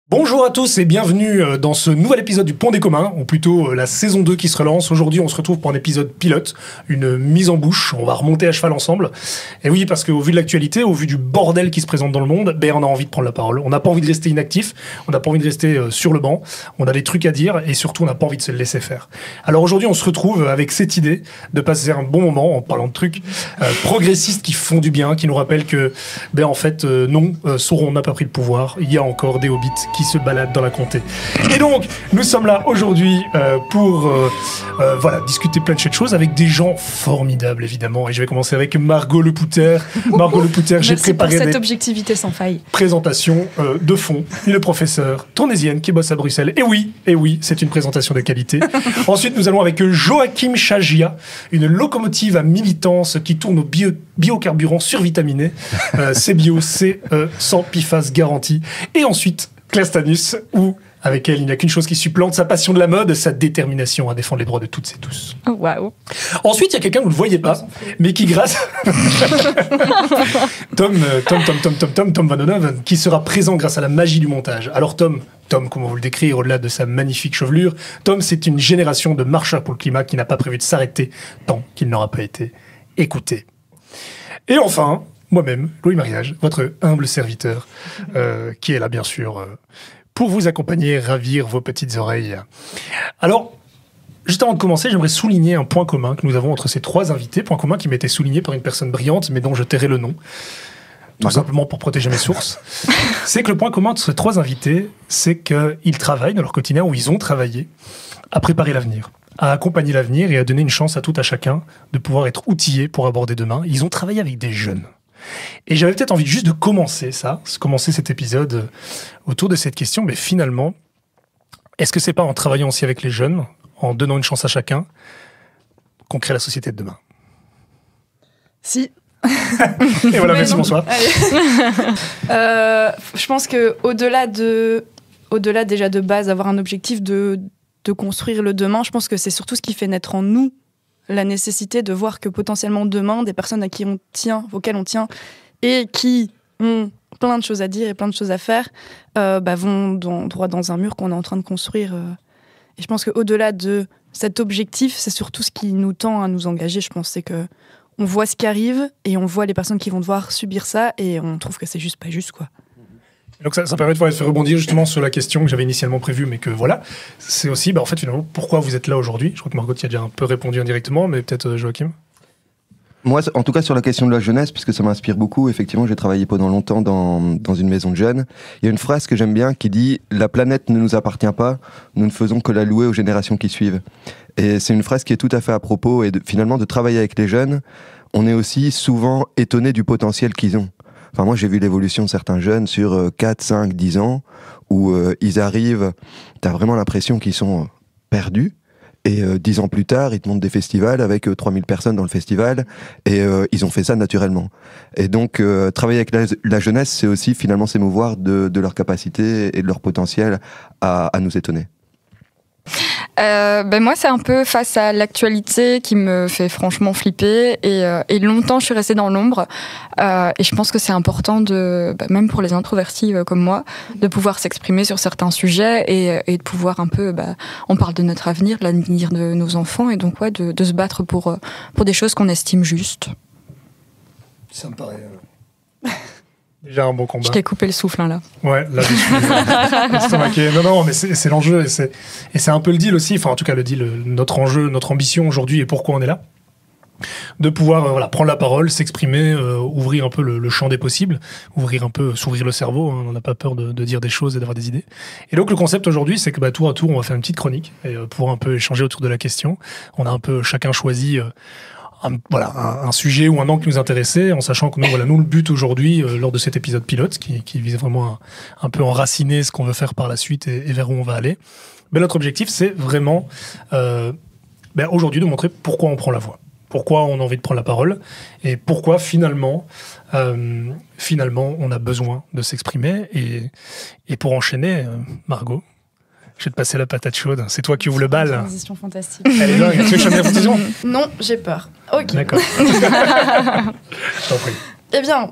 Bonjour à tous et bienvenue dans ce nouvel épisode du Pont des Communs, ou plutôt la saison 2 qui se relance. Aujourd'hui, on se retrouve pour un épisode pilote, une mise en bouche. On va remonter à cheval ensemble. Et oui, parce qu'au vu de l'actualité, au vu du bordel qui se présente dans le monde, on a envie de prendre la parole. On n'a pas envie de rester inactif, on n'a pas envie de rester sur le banc. On a des trucs à dire et surtout, on n'a pas envie de se le laisser faire. Alors aujourd'hui, on se retrouve avec cette idée de passer un bon moment en parlant de trucs progressistes qui font du bien, qui nous rappellent que, en fait, non, Sauron n'a pas pris le pouvoir. Il y a encore des hobbits qui se baladent dans la comté. Et donc, nous sommes là aujourd'hui pour discuter plein de choses avec des gens formidables, évidemment. Et je vais commencer avec Margot Lepouter. Margot Lepouter, j'ai préparé pour cette objectivité sans faille. Présentation de fond. Le professeur tournaisienne qui bosse à Bruxelles. Et oui, c'est une présentation de qualité. Ensuite, nous allons avec Joachim Chagia, une locomotive à militance qui tourne au biocarburant survitaminé. C'est bio, c'est sans PFAS garantie. Et ensuite, Claire Stanus, où, avec elle, il n'y a qu'une chose qui supplante sa passion de la mode, sa détermination à défendre les droits de toutes et tous. Oh, waouh. Ensuite, il y a quelqu'un que vous ne voyez pas, mais qui, grâce... Tom Van Onoven, qui sera présent grâce à la magie du montage. Alors Tom, comment vous le décrire, au-delà de sa magnifique chevelure, Tom, c'est une génération de marcheurs pour le climat qui n'a pas prévu de s'arrêter tant qu'il n'aura pas été écouté. Et enfin... moi-même, Louis Mariage, votre humble serviteur, qui est là, bien sûr, pour vous accompagner, ravir vos petites oreilles. Alors, juste avant de commencer, j'aimerais souligner un point commun que nous avons entre ces trois invités, point commun qui m'était souligné par une personne brillante, mais dont je tairai le nom, tout simplement pour protéger mes sources. C'est que le point commun de ces trois invités, c'est qu'ils travaillent dans leur quotidien, où ils ont travaillé, à préparer l'avenir, à accompagner l'avenir et à donner une chance à tout à chacun de pouvoir être outillé pour aborder demain. Ils ont travaillé avec des jeunes. Et j'avais peut-être envie juste de commencer cet épisode autour de cette question, mais finalement, est-ce que c'est pas en travaillant aussi avec les jeunes, en donnant une chance à chacun, qu'on crée la société de demain? Si. Et voilà, merci, bonsoir. Je pense qu'au-delà déjà de base, avoir un objectif de construire le demain, je pense que c'est surtout ce qui fait naître en nous la nécessité de voir que potentiellement demain, des personnes auxquelles on tient et qui ont plein de choses à dire et plein de choses à faire, vont droit dans un mur qu'on est en train de construire. Et je pense qu'au-delà de cet objectif, c'est surtout ce qui nous tend à nous engager. Je pense c'est que on voit ce qui arrive et on voit les personnes qui vont devoir subir ça et on trouve que c'est juste pas juste, quoi. Donc ça permet de faire rebondir justement sur la question que j'avais initialement prévue, mais que voilà, c'est aussi, en fait, finalement, pourquoi vous êtes là aujourd'hui. Je crois que Margot y a déjà un peu répondu indirectement, mais peut-être Joachim. Moi, en tout cas, sur la question de la jeunesse, puisque ça m'inspire beaucoup, effectivement, j'ai travaillé pendant longtemps dans une maison de jeunes. Il y a une phrase que j'aime bien qui dit « La planète ne nous appartient pas, nous ne faisons que la louer aux générations qui suivent ». Et c'est une phrase qui est tout à fait à propos, et finalement, de travailler avec les jeunes, on est aussi souvent étonné du potentiel qu'ils ont. Enfin, moi, j'ai vu l'évolution de certains jeunes sur 4, 5, 10 ans, où ils arrivent, t'as vraiment l'impression qu'ils sont perdus, et 10 ans plus tard, ils te montent des festivals avec 3000 personnes dans le festival, et ils ont fait ça naturellement. Et donc, travailler avec la jeunesse, c'est aussi finalement s'émouvoir de leur capacité et de leur potentiel à nous étonner. Moi, c'est un peu face à l'actualité qui me fait franchement flipper et longtemps je suis restée dans l'ombre et je pense que c'est important même pour les introvertis comme moi, de pouvoir s'exprimer sur certains sujets et de pouvoir un peu, on parle de notre avenir, de l'avenir de nos enfants et donc de se battre pour des choses qu'on estime justes. Ça me paraît... déjà un bon combat. Je t'ai coupé le souffle là. Ouais, là je suis non, mais c'est l'enjeu et c'est un peu le deal aussi. Enfin, en tout cas, le deal, notre enjeu, notre ambition aujourd'hui et pourquoi on est là. De pouvoir prendre la parole, s'exprimer, ouvrir un peu le champ des possibles, s'ouvrir le cerveau. On n'a pas peur de dire des choses et d'avoir des idées. Et donc, le concept aujourd'hui, c'est que tour à tour, on va faire une petite chronique et pour un peu échanger autour de la question. On a un peu chacun choisi... un sujet ou un angle qui nous intéressait, en sachant que nous le but aujourd'hui, lors de cet épisode pilote, qui vise vraiment un peu enraciner ce qu'on veut faire par la suite et vers où on va aller. Mais notre objectif, c'est vraiment aujourd'hui de montrer pourquoi on prend la voix, pourquoi on a envie de prendre la parole, et pourquoi finalement on a besoin de s'exprimer. Et pour enchaîner, Margot, je vais te passer la patate chaude. C'est toi qui ouvre le bal. Une transition fantastique. Elle est dingue. Tu veux que je fasse la transition ? Non, j'ai peur. Ok. D'accord. Je t'en prie. Eh bien,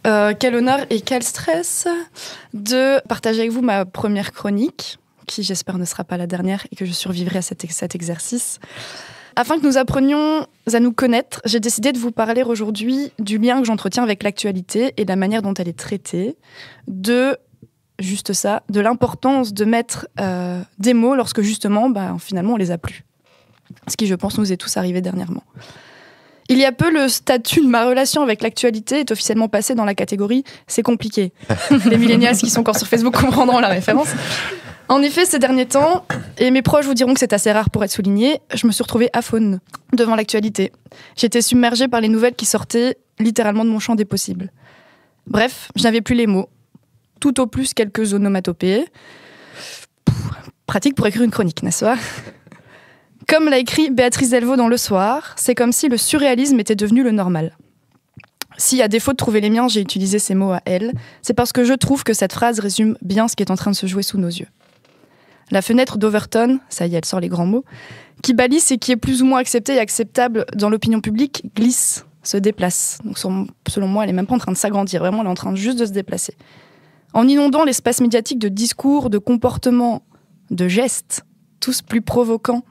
quel honneur et quel stress de partager avec vous ma première chronique, qui j'espère ne sera pas la dernière et que je survivrai à cet exercice. Afin que nous apprenions à nous connaître, j'ai décidé de vous parler aujourd'hui du lien que j'entretiens avec l'actualité et de la manière dont elle est traitée, de l'importance de mettre des mots lorsque justement, finalement, on les a plus. Ce qui, je pense, nous est tous arrivé dernièrement. Il y a peu, le statut de ma relation avec l'actualité est officiellement passé dans la catégorie « c'est compliqué ». Les millennials qui sont encore sur Facebook comprendront la référence. En effet, ces derniers temps, et mes proches vous diront que c'est assez rare pour être souligné, je me suis retrouvée aphone devant l'actualité. J'étais submergée par les nouvelles qui sortaient littéralement de mon champ des possibles. Bref, je n'avais plus les mots. Tout au plus quelques onomatopées. Pratique pour écrire une chronique, n'est-ce pas ? Comme l'a écrit Béatrice Delvaux dans Le Soir, c'est comme si le surréalisme était devenu le normal. Si, à défaut de trouver les miens, j'ai utilisé ces mots à elle, c'est parce que je trouve que cette phrase résume bien ce qui est en train de se jouer sous nos yeux. La fenêtre d'Overton, ça y est, elle sort les grands mots, qui balise et qui est plus ou moins acceptée et acceptable dans l'opinion publique, glisse, se déplace. Donc selon moi, elle n'est même pas en train de s'agrandir, vraiment, elle est en train juste de se déplacer. En inondant l'espace médiatique de discours, de comportements, de gestes, tous plus provoquants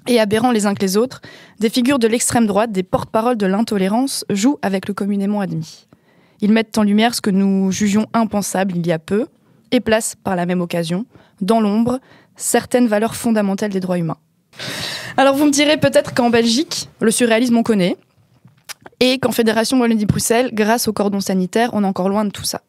et aberrants les uns que les autres, des figures de l'extrême droite, des porte-paroles de l'intolérance jouent avec le communément admis. Ils mettent en lumière ce que nous jugions impensable il y a peu et placent par la même occasion, dans l'ombre, certaines valeurs fondamentales des droits humains. Alors vous me direz peut-être qu'en Belgique, le surréalisme on connaît, et qu'en Fédération Wallonie-Bruxelles, grâce au cordon sanitaire, on est encore loin de tout ça.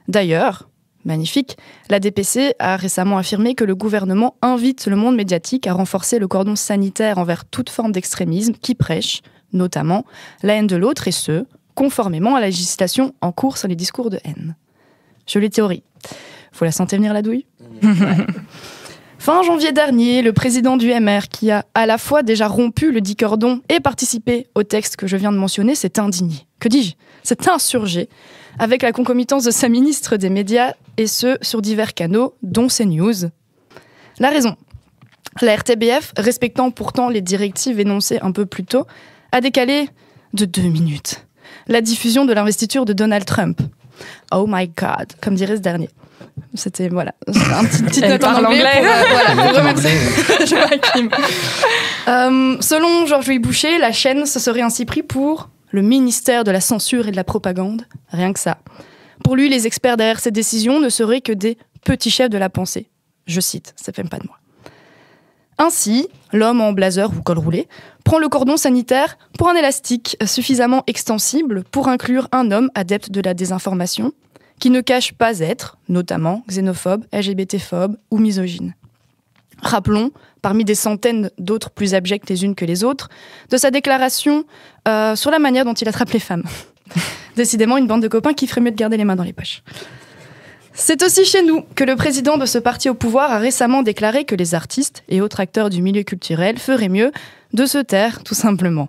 D'ailleurs, magnifique, la DPC a récemment affirmé que le gouvernement invite le monde médiatique à renforcer le cordon sanitaire envers toute forme d'extrémisme qui prêche, notamment, la haine de l'autre et ce, conformément à la législation en cours sur les discours de haine. Je l'ai théorie. Vous la sentez venir la douille ? Ouais. Fin janvier dernier, le président du MR, qui a à la fois déjà rompu le dit cordon et participé au texte que je viens de mentionner, s'est indigné. Que dis-je ? S'est insurgé avec la concomitance de sa ministre des médias, et ce, sur divers canaux, dont CNews. La raison ? La RTBF, respectant pourtant les directives énoncées un peu plus tôt, a décalé de 2 minutes la diffusion de l'investiture de Donald Trump. Oh my God, comme dirait ce dernier. C'était, voilà, un petite note en anglais. Pour remercier. Selon Georges-Louis Boucher, la chaîne se serait ainsi pris pour le ministère de la censure et de la propagande. Rien que ça. Pour lui, les experts derrière ces décisions ne seraient que des petits chefs de la pensée. Je cite, ça fait pas de moi. Ainsi, l'homme en blazer ou col roulé prend le cordon sanitaire pour un élastique suffisamment extensible pour inclure un homme adepte de la désinformation qui ne cache pas être, notamment, xénophobe, LGBT-phobe ou misogyne. Rappelons, parmi des centaines d'autres plus abjectes les unes que les autres, de sa déclaration sur la manière dont il attrape les femmes. Décidément, une bande de copains qui ferait mieux de garder les mains dans les poches. C'est aussi chez nous que le président de ce parti au pouvoir a récemment déclaré que les artistes et autres acteurs du milieu culturel feraient mieux de se taire, tout simplement.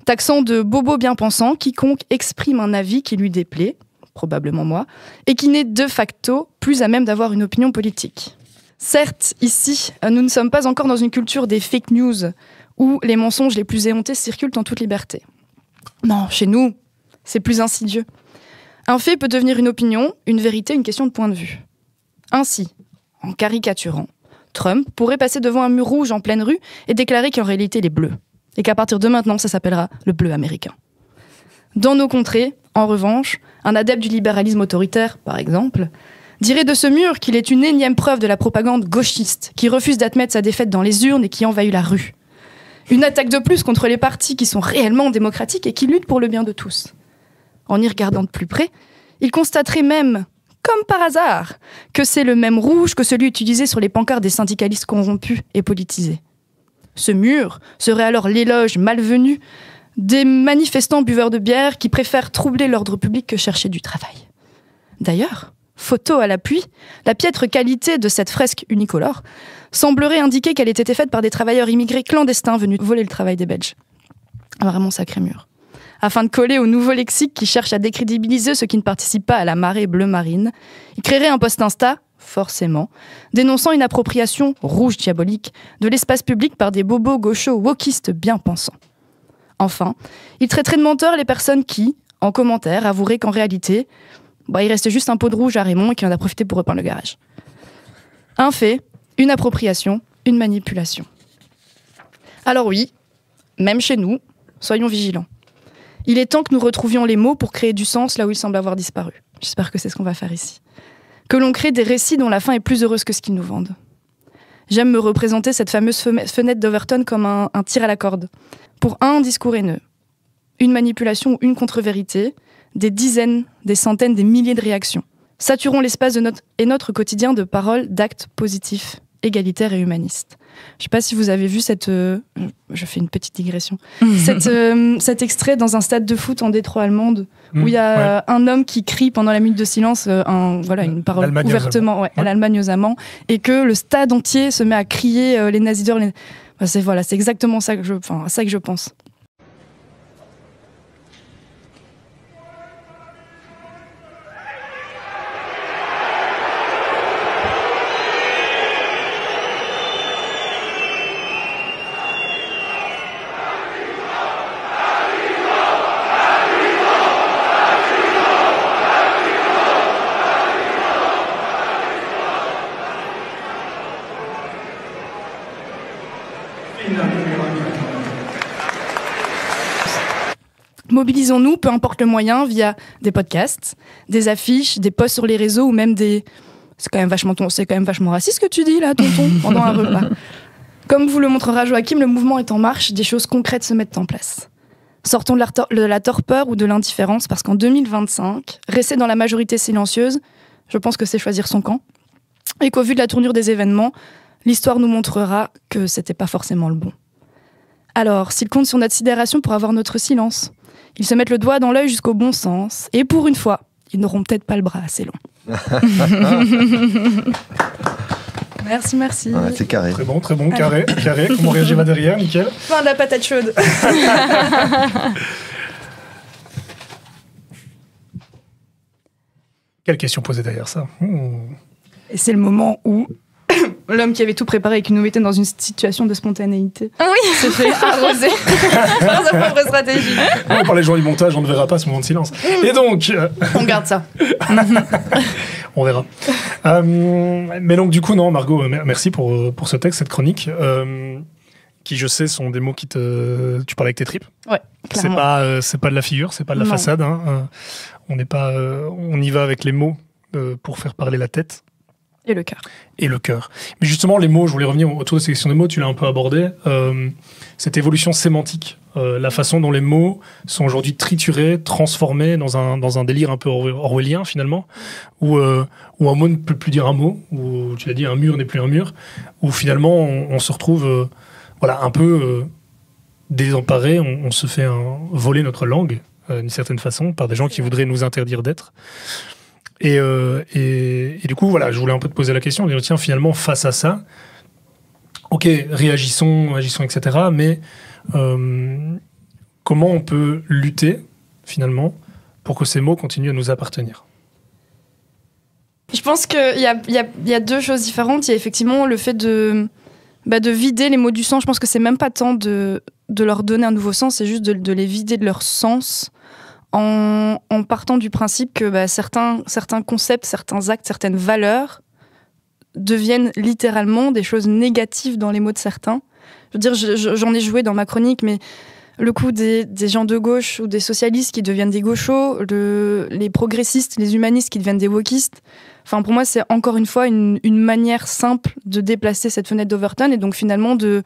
Taxant de bobo bien pensant quiconque exprime un avis qui lui déplaît, probablement moi, et qui n'est de facto plus à même d'avoir une opinion politique. Certes, ici, nous ne sommes pas encore dans une culture des fake news, où les mensonges les plus éhontés circulent en toute liberté. Non, chez nous, c'est plus insidieux. Un fait peut devenir une opinion, une vérité, une question de point de vue. Ainsi, en caricaturant, Trump pourrait passer devant un mur rouge en pleine rue et déclarer qu'en réalité il est bleu, et qu'à partir de maintenant, ça s'appellera le bleu américain. Dans nos contrées, en revanche, un adepte du libéralisme autoritaire, par exemple, dirait de ce mur qu'il est une énième preuve de la propagande gauchiste, qui refuse d'admettre sa défaite dans les urnes et qui envahit la rue. Une attaque de plus contre les partis qui sont réellement démocratiques et qui luttent pour le bien de tous. En y regardant de plus près, il constaterait même, comme par hasard, que c'est le même rouge que celui utilisé sur les pancartes des syndicalistes corrompus et politisés. Ce mur serait alors l'éloge malvenu des manifestants buveurs de bière qui préfèrent troubler l'ordre public que chercher du travail. D'ailleurs, photo à l'appui, la piètre qualité de cette fresque unicolore semblerait indiquer qu'elle ait été faite par des travailleurs immigrés clandestins venus voler le travail des Belges. Vraiment sacré mur. Afin de coller au nouveau lexique qui cherche à décrédibiliser ceux qui ne participent pas à la marée bleu marine, il créerait un post Insta, forcément, dénonçant une appropriation rouge diabolique de l'espace public par des bobos gauchos wokistes bien pensants. Enfin, il traiterait de menteurs les personnes qui, en commentaire, avouerait qu'en réalité, il restait juste un pot de rouge à Raymond et qu'il en a profité pour repeindre le garage. Un fait, une appropriation, une manipulation. Alors oui, même chez nous, soyons vigilants. Il est temps que nous retrouvions les mots pour créer du sens là où ils semblent avoir disparu. J'espère que c'est ce qu'on va faire ici. Que l'on crée des récits dont la fin est plus heureuse que ce qu'ils nous vendent. J'aime me représenter cette fameuse fenêtre d'Overton comme un tir à la corde. Pour un discours haineux, une manipulation ou une contre-vérité, des dizaines, des centaines, des milliers de réactions. Saturons l'espace de notre quotidien de paroles, d'actes positifs, égalitaires et humanistes. Je ne sais pas si vous avez vu je fais une petite digression, cet extrait dans un stade de foot en Détroit allemande, où il y a un homme qui crie pendant la minute de silence une parole ouvertement à l'Allemagne aux Allemands, et que le stade entier se met à crier les nazis d'or. C'est exactement ça que je pense. Mobilisons-nous, peu importe le moyen, via des podcasts, des affiches, des posts sur les réseaux ou même des... C'est quand même vachement raciste ce que tu dis là, tonton, pendant un repas. Comme vous le montrera Joachim, le mouvement est en marche, des choses concrètes se mettent en place. Sortons de la torpeur ou de l'indifférence, parce qu'en 2025, rester dans la majorité silencieuse, je pense que c'est choisir son camp, et qu'au vu de la tournure des événements, l'histoire nous montrera que c'était pas forcément le bon. Alors, s'ils comptent sur notre sidération pour avoir notre silence, ils se mettent le doigt dans l'œil jusqu'au bon sens, et pour une fois, ils n'auront peut-être pas le bras assez long. Merci. Ouais, c'est carré. Très bon, carré. Comment réagit ma derrière, nickel. Fin de la patate chaude. Quelle question posée derrière ça Et c'est le moment où l'homme qui avait tout préparé et qui nous mettait dans une situation de spontanéité s'est fait arroser par sa propre stratégie. Par les gens du montage, on ne verra pas ce moment de silence. Et donc... On garde ça. On verra. Mais donc, du coup, non, Margot, merci pour ce texte, cette chronique, qui, je sais, sont des mots qui tu parles avec tes tripes. Ouais, clairement. C'est pas de la figure, c'est pas de la façade. Hein. On y va avec les mots pour faire parler la tête. Et le cœur. Mais justement, les mots, je voulais revenir autour de ces questions des mots, tu l'as un peu abordé. Cette évolution sémantique, la façon dont les mots sont aujourd'hui triturés, transformés dans un délire un peu orwellien, finalement, où un mot ne peut plus dire un mot, où tu l'as dit, un mur n'est plus un mur, où finalement on se retrouve un peu désemparé, on se fait voler notre langue, d'une certaine façon, par des gens qui voudraient nous interdire d'être. Et du coup, je voulais un peu te poser la question, de dire, tiens, finalement, face à ça, ok, réagissons, etc., mais comment on peut lutter, finalement, pour que ces mots continuent à nous appartenir ? Je pense qu'il y a deux choses différentes. Il y a effectivement le fait de vider les mots du sens. Je pense que c'est même pas tant de leur donner un nouveau sens, c'est juste de les vider de leur sens, en partant du principe que certains concepts, certains actes, certaines valeurs deviennent littéralement des choses négatives dans les mots de certains. Je veux dire, j'en ai joué dans ma chronique, mais le coup des gens de gauche ou des socialistes qui deviennent des gauchos, les progressistes, les humanistes qui deviennent des wokistes, enfin, pour moi, c'est encore une fois une manière simple de déplacer cette fenêtre d'Overton et donc finalement de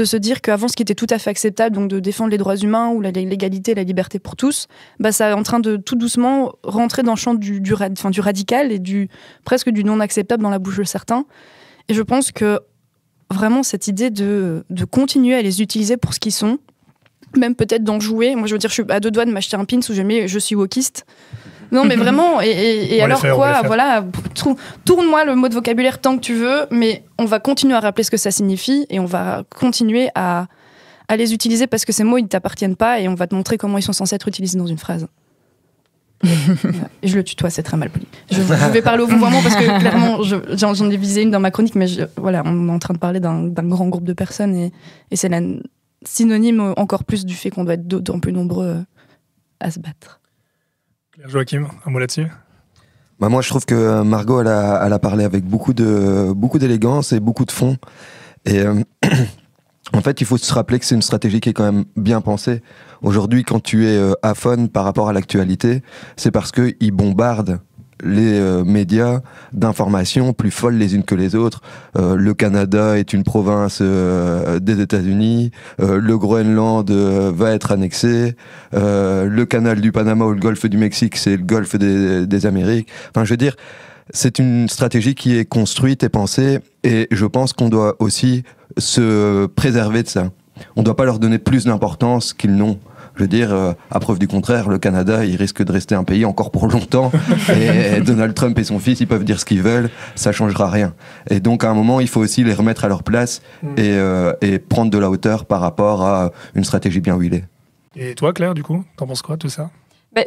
se dire qu'avant, ce qui était tout à fait acceptable, donc de défendre les droits humains ou l'égalité, la liberté pour tous, ça est en train de tout doucement rentrer dans le champ du radical et presque du non acceptable dans la bouche de certains. Et je pense que vraiment cette idée de continuer à les utiliser pour ce qu'ils sont, même peut-être d'en jouer. Moi, je veux dire, je suis à deux doigts de m'acheter un pin où je suis wokiste. Non, mais vraiment, et alors quoi, voilà, tourne-moi le mot de vocabulaire tant que tu veux, mais on va continuer à rappeler ce que ça signifie et on va continuer à les utiliser parce que ces mots, ils ne t'appartiennent pas et on va te montrer comment ils sont censés être utilisés dans une phrase. Et je le tutoie, c'est très mal poli. Je vais parler au vouvoiement parce que clairement, j'en ai visé une dans ma chronique, mais on est en train de parler d'un grand groupe de personnes et c'est la synonyme encore plus du fait qu'on doit être d'autant plus nombreux à se battre. Joachim, un mot là-dessus? Bah moi, je trouve que Margot, elle a parlé avec beaucoup d'élégance et beaucoup de fond. Et en fait, il faut se rappeler que c'est une stratégie qui est quand même bien pensée. Aujourd'hui, quand tu es aphone par rapport à l'actualité, c'est parce qu'ils bombardent les médias d'informations plus folles les unes que les autres. Le Canada est une province des États-Unis, le Groenland va être annexé, le canal du Panama ou le golfe du Mexique, c'est le golfe des Amériques. Enfin, je veux dire, c'est une stratégie qui est construite et pensée, et je pense qu'on doit aussi se préserver de ça. On ne doit pas leur donner plus d'importance qu'ils n'ont. Je veux dire, à preuve du contraire, le Canada, il risque de rester un pays encore pour longtemps. Et Donald Trump et son fils, ils peuvent dire ce qu'ils veulent, ça changera rien. Et donc, à un moment, il faut aussi les remettre à leur place et prendre de la hauteur par rapport à une stratégie bien huilée. Et toi, Claire, du coup, t'en penses quoi, tout ça?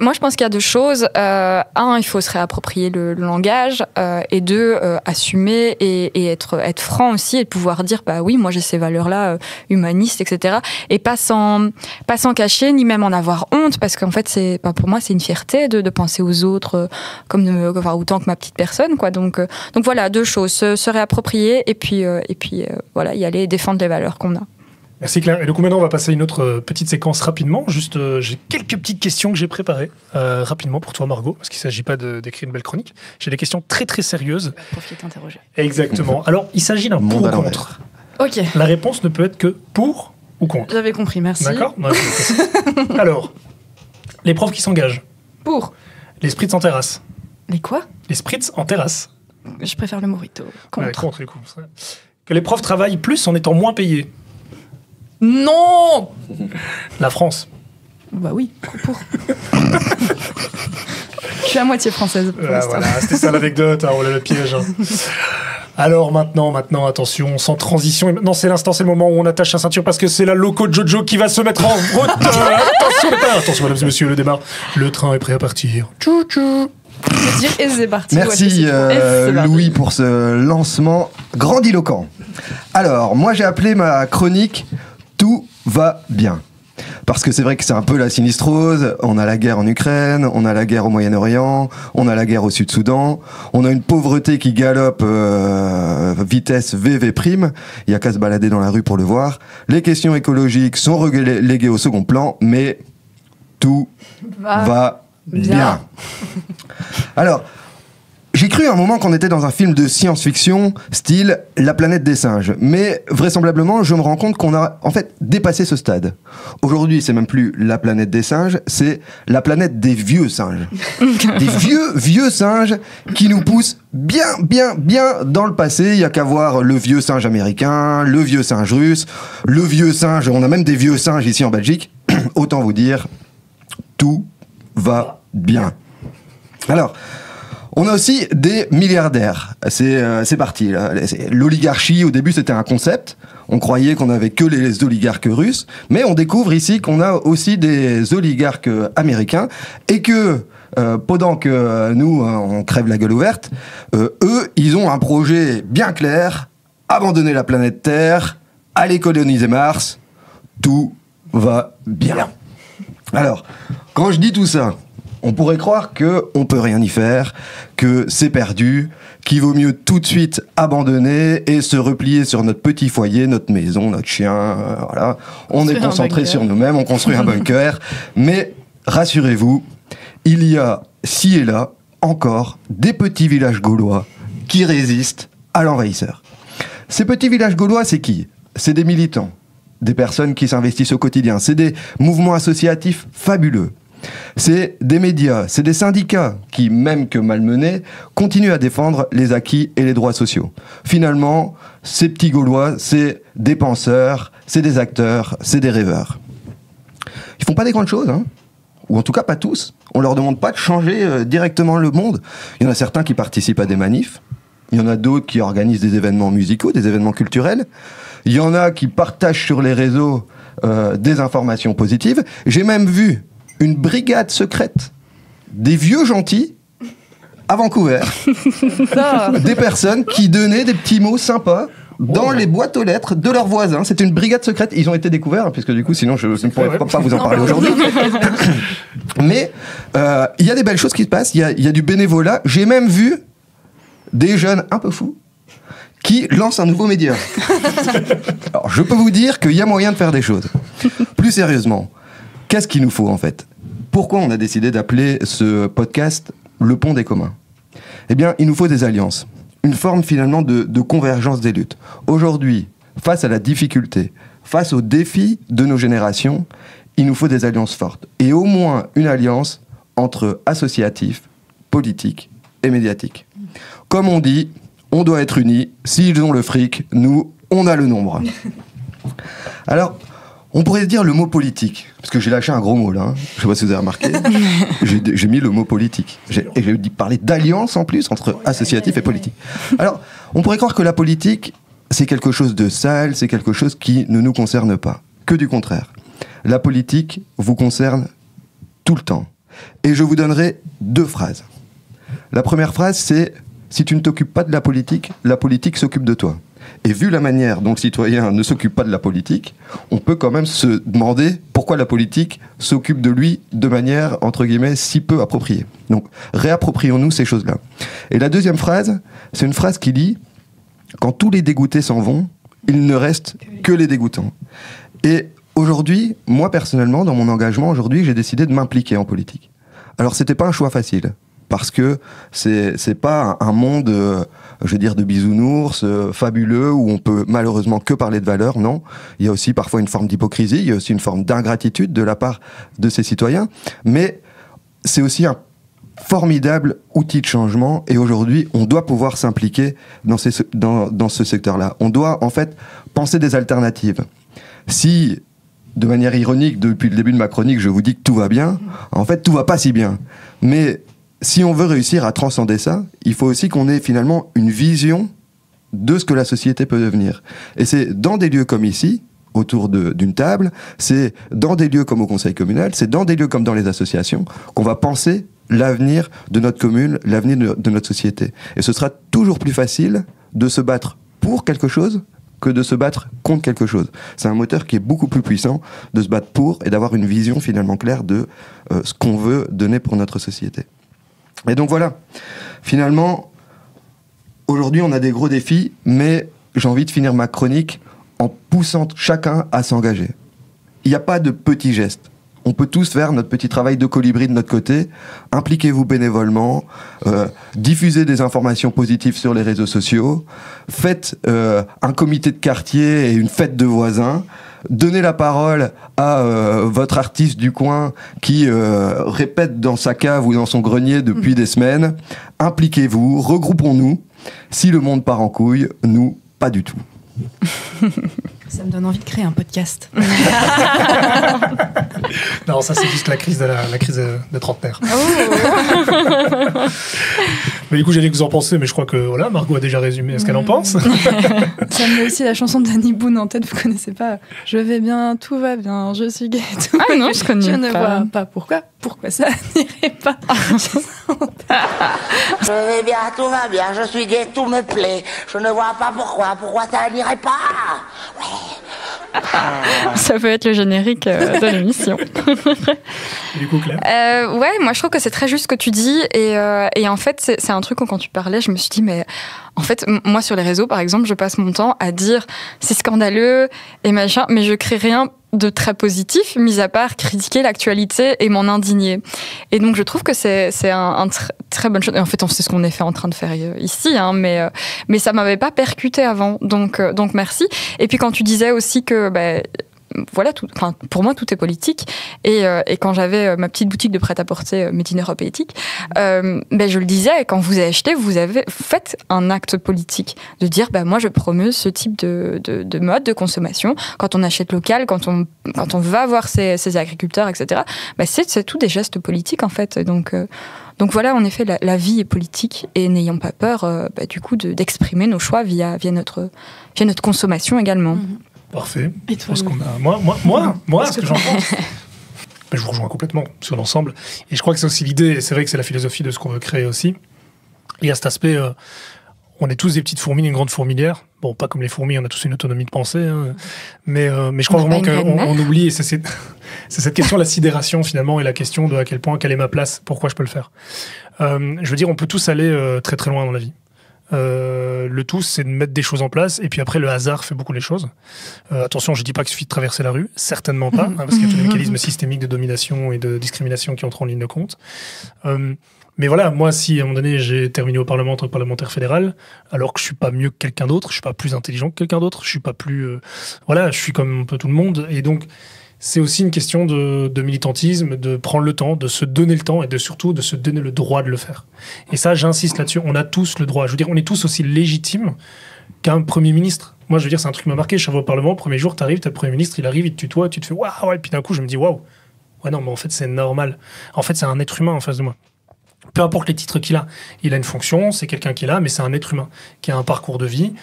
Moi, je pense qu'il y a deux choses. Un, il faut se réapproprier le langage. Et deux, assumer et être franc aussi et pouvoir dire, bah oui, moi j'ai ces valeurs-là, humanistes, etc. Et pas s'en cacher, ni même en avoir honte, parce qu'en fait, pour moi, c'est une fierté de penser aux autres autant que ma petite personne, quoi. Donc voilà, deux choses. Se réapproprier et puis voilà, y aller défendre les valeurs qu'on a. Merci Claire. Et du coup maintenant on va passer à une autre petite séquence rapidement. Juste j'ai quelques petites questions que j'ai préparées rapidement pour toi Margot, parce qu'il ne s'agit pas d'écrire une belle chronique. J'ai des questions très très sérieuses. Le prof qui est interrogé. Exactement. Alors il s'agit d'un pour ou contre. Ok. La réponse ne peut être que pour ou contre. J'avais compris, merci. D'accord. Alors, les profs qui s'engagent. Pour. Les spritz en terrasse. Les quoi? Les spritz en terrasse. Je préfère le mojito. Contre. Ouais, contre, du coup. Que les profs travaillent plus en étant moins payés. Non. La France. Bah oui, pour. Je suis à moitié française. Voilà, c'était ça l'anecdote, hein, on l'a le piège. Hein. Alors maintenant, attention, sans transition. Et maintenant, c'est l'instant, c'est le moment où on attache la ceinture parce que c'est la loco Jojo qui va se mettre en route. Attention, mesdames et messieurs, le démarre. Le train est prêt à partir. Tchou-tchou. Je veux dire, et c'est parti. Merci Louis pour ce lancement grandiloquent. Alors, moi j'ai appelé ma chronique Tout va bien. Parce que c'est vrai que c'est un peu la sinistrose. On a la guerre en Ukraine, on a la guerre au Moyen-Orient, on a la guerre au Sud-Soudan, on a une pauvreté qui galope vitesse VV'. Il n'y a qu'à se balader dans la rue pour le voir. Les questions écologiques sont reléguées au second plan, mais tout va bien. Alors, j'ai cru à un moment qu'on était dans un film de science-fiction, style La planète des singes. Mais vraisemblablement, je me rends compte qu'on a en fait dépassé ce stade. Aujourd'hui, c'est même plus la planète des singes, c'est la planète des vieux singes. Des vieux singes qui nous poussent bien dans le passé. Il n'y a qu'à voir le vieux singe américain, le vieux singe russe, le vieux singe... On a même des vieux singes ici en Belgique. Autant vous dire, tout va bien. Alors... on a aussi des milliardaires. C'est parti. Là. L'oligarchie, au début, c'était un concept. On croyait qu'on avait que les oligarques russes. Mais on découvre ici qu'on a aussi des oligarques américains. Et que, pendant que nous, on crève la gueule ouverte, eux, ils ont un projet bien clair. Abandonner la planète Terre, aller coloniser Mars. Tout va bien. Alors, quand je dis tout ça... on pourrait croire qu'on peut rien y faire, que c'est perdu, qu'il vaut mieux tout de suite abandonner et se replier sur notre petit foyer, notre maison, notre chien, voilà. On est concentré sur nous-mêmes, on construit un bunker. Mais rassurez-vous, il y a, ci et là, encore des petits villages gaulois qui résistent à l'envahisseur. Ces petits villages gaulois, c'est qui ? C'est des militants, des personnes qui s'investissent au quotidien, c'est des mouvements associatifs fabuleux. C'est des médias, c'est des syndicats qui, même que malmenés, continuent à défendre les acquis et les droits sociaux. Finalement, ces petits Gaulois, c'est des penseurs, c'est des acteurs, c'est des rêveurs. Ils font pas des grandes choses, hein, ou en tout cas pas tous. On leur demande pas de changer directement le monde. Il y en a certains qui participent à des manifs, il y en a d'autres qui organisent des événements musicaux, des événements culturels. Il y en a qui partagent sur les réseaux des informations positives. J'ai même vu une brigade secrète des vieux gentils à Vancouver. Des personnes qui donnaient des petits mots sympas dans les boîtes aux lettres de leurs voisins. C'est une brigade secrète. Ils ont été découverts, puisque du coup, sinon, je ne pourrais pas vous en parler aujourd'hui. Mais il y a des belles choses qui se passent. Il y a du bénévolat. J'ai même vu des jeunes un peu fous qui lancent un nouveau média. Alors, je peux vous dire qu'il y a moyen de faire des choses. Plus sérieusement, qu'est-ce qu'il nous faut en fait ? Pourquoi on a décidé d'appeler ce podcast Le Pont des communs ? Eh bien, il nous faut des alliances. Une forme finalement de convergence des luttes. Aujourd'hui, face à la difficulté, face aux défis de nos générations, il nous faut des alliances fortes. Et au moins une alliance entre associatifs, politiques et médiatiques. Comme on dit, on doit être unis. S'ils ont le fric, nous, on a le nombre. Alors, on pourrait dire le mot politique, parce que j'ai lâché un gros mot là, hein. Je ne sais pas si vous avez remarqué. J'ai mis le mot politique. Et j'ai parlé d'alliance en plus entre associatif et politique. Alors, on pourrait croire que la politique, c'est quelque chose de sale, c'est quelque chose qui ne nous concerne pas. Que du contraire. La politique vous concerne tout le temps. Et je vous donnerai 2 phrases. La première phrase, c'est « Si tu ne t'occupes pas de la politique s'occupe de toi ». Et vu la manière dont le citoyen ne s'occupe pas de la politique, on peut quand même se demander pourquoi la politique s'occupe de lui de manière, entre guillemets, si peu appropriée. Donc, réapproprions-nous ces choses-là. Et la deuxième phrase, c'est une phrase qui dit « Quand tous les dégoûtés s'en vont, il ne reste que les dégoûtants ». Et aujourd'hui, moi personnellement, dans mon engagement, aujourd'hui, j'ai décidé de m'impliquer en politique. Alors, c'était pas un choix facile. Parce que c'est pas un monde, je veux dire, de bisounours, fabuleux, où on peut malheureusement que parler de valeurs, non. Il y a aussi parfois une forme d'hypocrisie, il y a aussi une forme d'ingratitude de la part de ces citoyens, mais c'est aussi un formidable outil de changement, et aujourd'hui, on doit pouvoir s'impliquer dans ce secteur-là. On doit, en fait, penser des alternatives. Si, de manière ironique, depuis le début de ma chronique, je vous dis que tout va bien, en fait, tout va pas si bien. Mais si on veut réussir à transcender ça, il faut aussi qu'on ait finalement une vision de ce que la société peut devenir. Et c'est dans des lieux comme ici, autour d'une table, c'est dans des lieux comme au conseil communal, c'est dans des lieux comme dans les associations, qu'on va penser l'avenir de notre commune, l'avenir de notre société. Et ce sera toujours plus facile de se battre pour quelque chose que de se battre contre quelque chose. C'est un moteur qui est beaucoup plus puissant de se battre pour et d'avoir une vision finalement claire de ce qu'on veut donner pour notre société. Et donc voilà, finalement, aujourd'hui on a des gros défis, mais j'ai envie de finir ma chronique en poussant chacun à s'engager. Il n'y a pas de petits gestes. On peut tous faire notre petit travail de colibri de notre côté. Impliquez-vous bénévolement, diffusez des informations positives sur les réseaux sociaux, faites un comité de quartier et une fête de voisins. Donnez la parole à votre artiste du coin qui répète dans sa cave ou dans son grenier depuis des semaines. Impliquez-vous, regroupons-nous. Si le monde part en couille, nous, pas du tout. Ça me donne envie de créer un podcast. Non, ça c'est juste la crise de trentenaire. Oh. Mais du coup, j'ai dit que vous en pensez, mais je crois que voilà, Margot a déjà résumé ce qu'elle en pense. Ça me met aussi la chanson de Danny Boone en tête, vous connaissez pas. Je vais bien, tout va bien, je suis gay, tout va Ah non, bien. je connais Je ne pas. vois pas pourquoi ça n'irait pas. Je vais bien, tout va bien, je suis gay, tout me plaît. Je ne vois pas pourquoi ça n'irait pas. Ouais. Ça peut être le générique de l'émission. Et du coup, Claire. Ouais, moi je trouve que c'est très juste ce que tu dis et en fait c'est un truc où quand tu parlais, je me suis dit mais en fait moi sur les réseaux par exemple, je passe mon temps à dire c'est scandaleux et machin, mais je crée rien de très positif, mis à part critiquer l'actualité et m'en indigner. Et donc je trouve que c'est un très bonne chose. Et en fait, c'est ce qu'on est en train de faire ici, hein, mais ça m'avait pas percuté avant. Donc merci. Et puis quand tu disais aussi que voilà, pour moi, tout est politique. Et quand j'avais ma petite boutique de prêt-à-porter Médine Europe et Éthique, je le disais, quand vous achetez, vous avez fait un acte politique de dire, moi, je promeux ce type de mode de consommation. Quand on achète local, quand on va voir ses agriculteurs, etc., c'est tout des gestes politiques, en fait. Donc voilà, en effet, la vie est politique et n'ayons pas peur, du coup, d'exprimer nos choix via notre consommation également. Mm-hmm. Parfait. Et toi, Je pense qu'on a... Moi, ce que j'en pense. Je vous rejoins complètement sur l'ensemble. Et je crois que c'est aussi l'idée, et c'est vrai que c'est la philosophie de ce qu'on veut créer aussi. Il y a cet aspect, on est tous des petites fourmis d'une grande fourmilière. Bon, pas comme les fourmis, on a tous une autonomie de pensée, hein. Mais je crois vraiment qu'on oublie, et c'est cette question de la sidération finalement, et la question de à quel point, quelle est ma place, pourquoi je peux le faire. Je veux dire, on peut tous aller très très loin dans la vie. Le tout, c'est de mettre des choses en place, et puis après, le hasard fait beaucoup les choses. Attention, je dis pas qu'il suffit de traverser la rue, certainement pas, hein, parce qu'il y a tous les mécanismes systémiques de domination et de discrimination qui entrent en ligne de compte. Mais voilà, moi, si à un moment donné, j'ai terminé au Parlement en tant que parlementaire fédéral, alors que je suis pas mieux que quelqu'un d'autre, je suis pas plus intelligent que quelqu'un d'autre, je suis pas plus... voilà, je suis comme un peu tout le monde, et donc... C'est aussi une question de militantisme, de prendre le temps, de se donner le temps et surtout de se donner le droit de le faire. Et ça, j'insiste là-dessus, on a tous le droit. Je veux dire, on est tous aussi légitimes qu'un Premier ministre. Moi, je veux dire, c'est un truc qui m'a marqué. Je suis au Parlement, le premier jour, t'as le Premier ministre, il arrive, il te tutoie, tu te fais waouh, et puis d'un coup, je me dis waouh. Ouais, non, mais en fait, c'est normal. En fait, c'est un être humain en face de moi. Peu importe les titres qu'il a une fonction, c'est quelqu'un qui est là, mais c'est un être humain qui a un parcours de vie,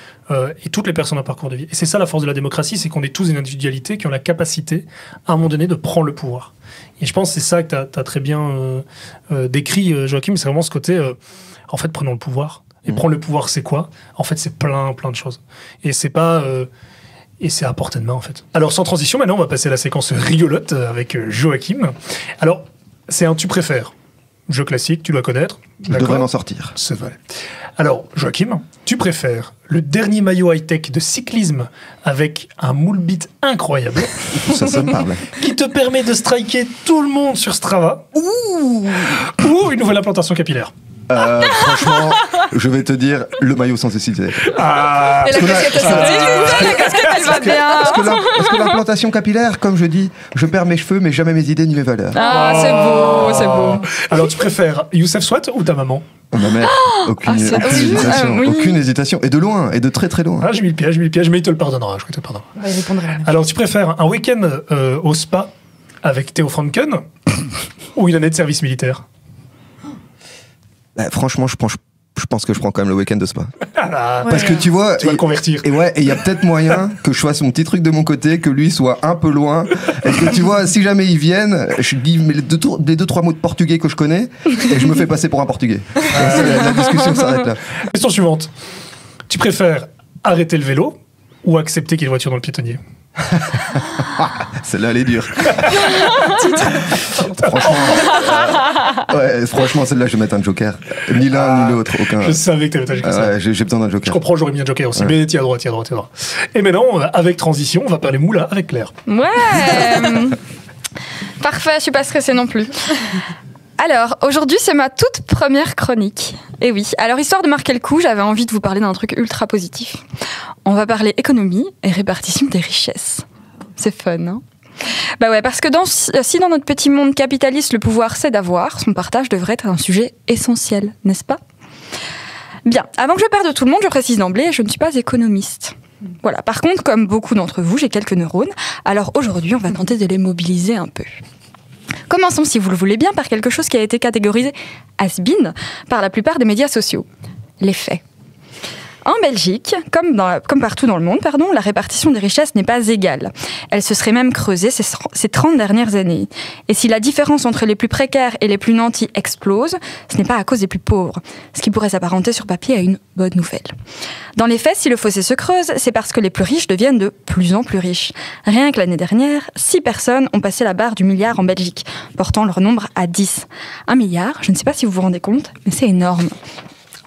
et toutes les personnes ont un parcours de vie. Et c'est ça la force de la démocratie, c'est qu'on est tous une individualité qui ont la capacité, à un moment donné, de prendre le pouvoir. Et je pense que c'est ça que tu as très bien décrit, Joachim, c'est vraiment ce côté, en fait, prenons le pouvoir. Et prendre le pouvoir, c'est quoi ? En fait, c'est plein de choses. Et c'est pas... et c'est à portée de main, en fait. Alors, sans transition, maintenant, on va passer à la séquence rigolote avec Joachim. Alors, c'est un « tu préfères ». Jeu classique, tu dois connaître. Je devrais en sortir. C'est vrai. Alors, Joachim, tu préfères le dernier maillot high-tech de cyclisme avec un moule bit incroyable ça me parle. qui te permet de striker tout le monde sur Strava ou une nouvelle implantation capillaire? Franchement, je vais te dire le maillot sans hésiter. Mais la casquette elle va bien. Parce que l'implantation capillaire, comme je dis, je perds mes cheveux, mais jamais mes idées ni mes valeurs. Ah, c'est beau. Alors, tu préfères Youssef Swat ou ta maman? Ma mère, aucune hésitation. oui. Aucune hésitation. Et de loin, et de très très loin. Ah, j'ai mis le piège, mais il te le pardonnera. Je crois qu'il te le pardonnera. On va y répondre à la même. Alors, tu préfères un week-end au spa avec Théo Franken ou une année de service militaire? Franchement, je pense que je prends quand même le week-end de spa. Parce que tu vois, tu vas le convertir. Et il y a peut-être moyen que je fasse mon petit truc de mon côté, que lui soit un peu loin. Et que tu vois, si jamais ils viennent, je dis les 2-3 mots de portugais que je connais, et je me fais passer pour un portugais. La discussion s'arrête là. Question suivante. Tu préfères arrêter le vélo ou accepter qu'il y ait une voiture dans le piétonnier? Celle-là, elle est dure. Franchement, celle-là, je vais mettre un joker. Ni l'un ni l'autre, aucun. Je savais que t'avais agi comme ça. J'ai besoin d'un joker. Je comprends, j'aurais mis un joker aussi. Mais tiens droit. Et maintenant, avec transition, on va parler moula avec Claire. Ouais. Parfait, je suis pas stressée non plus. Alors, aujourd'hui, c'est ma toute première chronique. Et oui, alors histoire de marquer le coup, j'avais envie de vous parler d'un truc ultra positif. On va parler économie et répartition des richesses. C'est fun, hein ? Bah ouais, parce que si dans notre petit monde capitaliste, le pouvoir c'est d'avoir, son partage devrait être un sujet essentiel, n'est-ce pas ? Bien, avant que je perde tout le monde, je précise d'emblée, je ne suis pas économiste. Voilà, par contre, comme beaucoup d'entre vous, j'ai quelques neurones, alors aujourd'hui, on va tenter de les mobiliser un peu. Commençons, si vous le voulez bien, par quelque chose qui a été catégorisé has-been par la plupart des médias sociaux. Les faits. En Belgique, comme partout dans le monde, la répartition des richesses n'est pas égale. Elle se serait même creusée ces 30 dernières années. Et si la différence entre les plus précaires et les plus nantis explose, ce n'est pas à cause des plus pauvres, ce qui pourrait s'apparenter sur papier à une bonne nouvelle. Dans les faits, si le fossé se creuse, c'est parce que les plus riches deviennent de plus en plus riches. Rien que l'année dernière, 6 personnes ont passé la barre du milliard en Belgique, portant leur nombre à 10. 1 milliard, je ne sais pas si vous vous rendez compte, mais c'est énorme.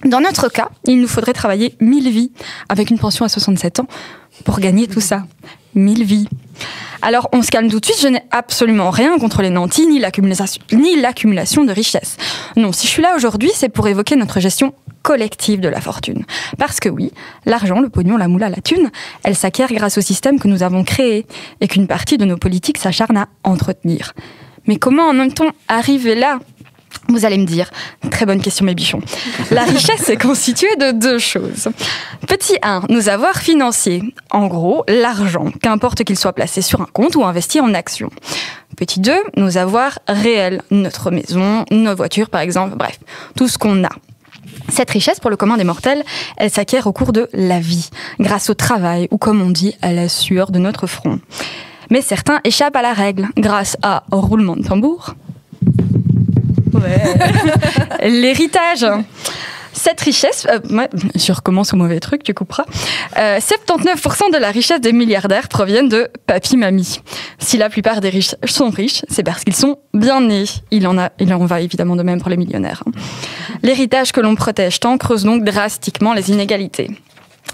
Dans notre cas, il nous faudrait travailler 1000 vies, avec une pension à 67 ans, pour gagner tout ça. 1000 vies. Alors, on se calme tout de suite, je n'ai absolument rien contre les nantis, ni l'accumulation de richesses. Non, si je suis là aujourd'hui, c'est pour évoquer notre gestion collective de la fortune. Parce que oui, l'argent, le pognon, la moula, la thune, elle s'acquiert grâce au système que nous avons créé, et qu'une partie de nos politiques s'acharne à entretenir. Mais comment en même-t-on arriver là ? Vous allez me dire, très bonne question mes bichons. La richesse est constituée de 2 choses. Petit 1, nos avoirs financiers. En gros, l'argent, qu'importe qu'il soit placé sur un compte ou investi en actions. Petit 2, nos avoirs réels. Notre maison, nos voitures par exemple, bref, tout ce qu'on a. Cette richesse, pour le commun des mortels, elle s'acquiert au cours de la vie, grâce au travail, ou comme on dit, à la sueur de notre front. Mais certains échappent à la règle, grâce à roulement de tambour. Ouais. L'héritage. Cette richesse, je recommence au mauvais truc, tu couperas. 79% de la richesse des milliardaires proviennent de papy-mamie. Si la plupart des riches sont riches, c'est parce qu'ils sont bien nés. Il en va évidemment de même pour les millionnaires. L'héritage que l'on protège tant creuse donc drastiquement les inégalités.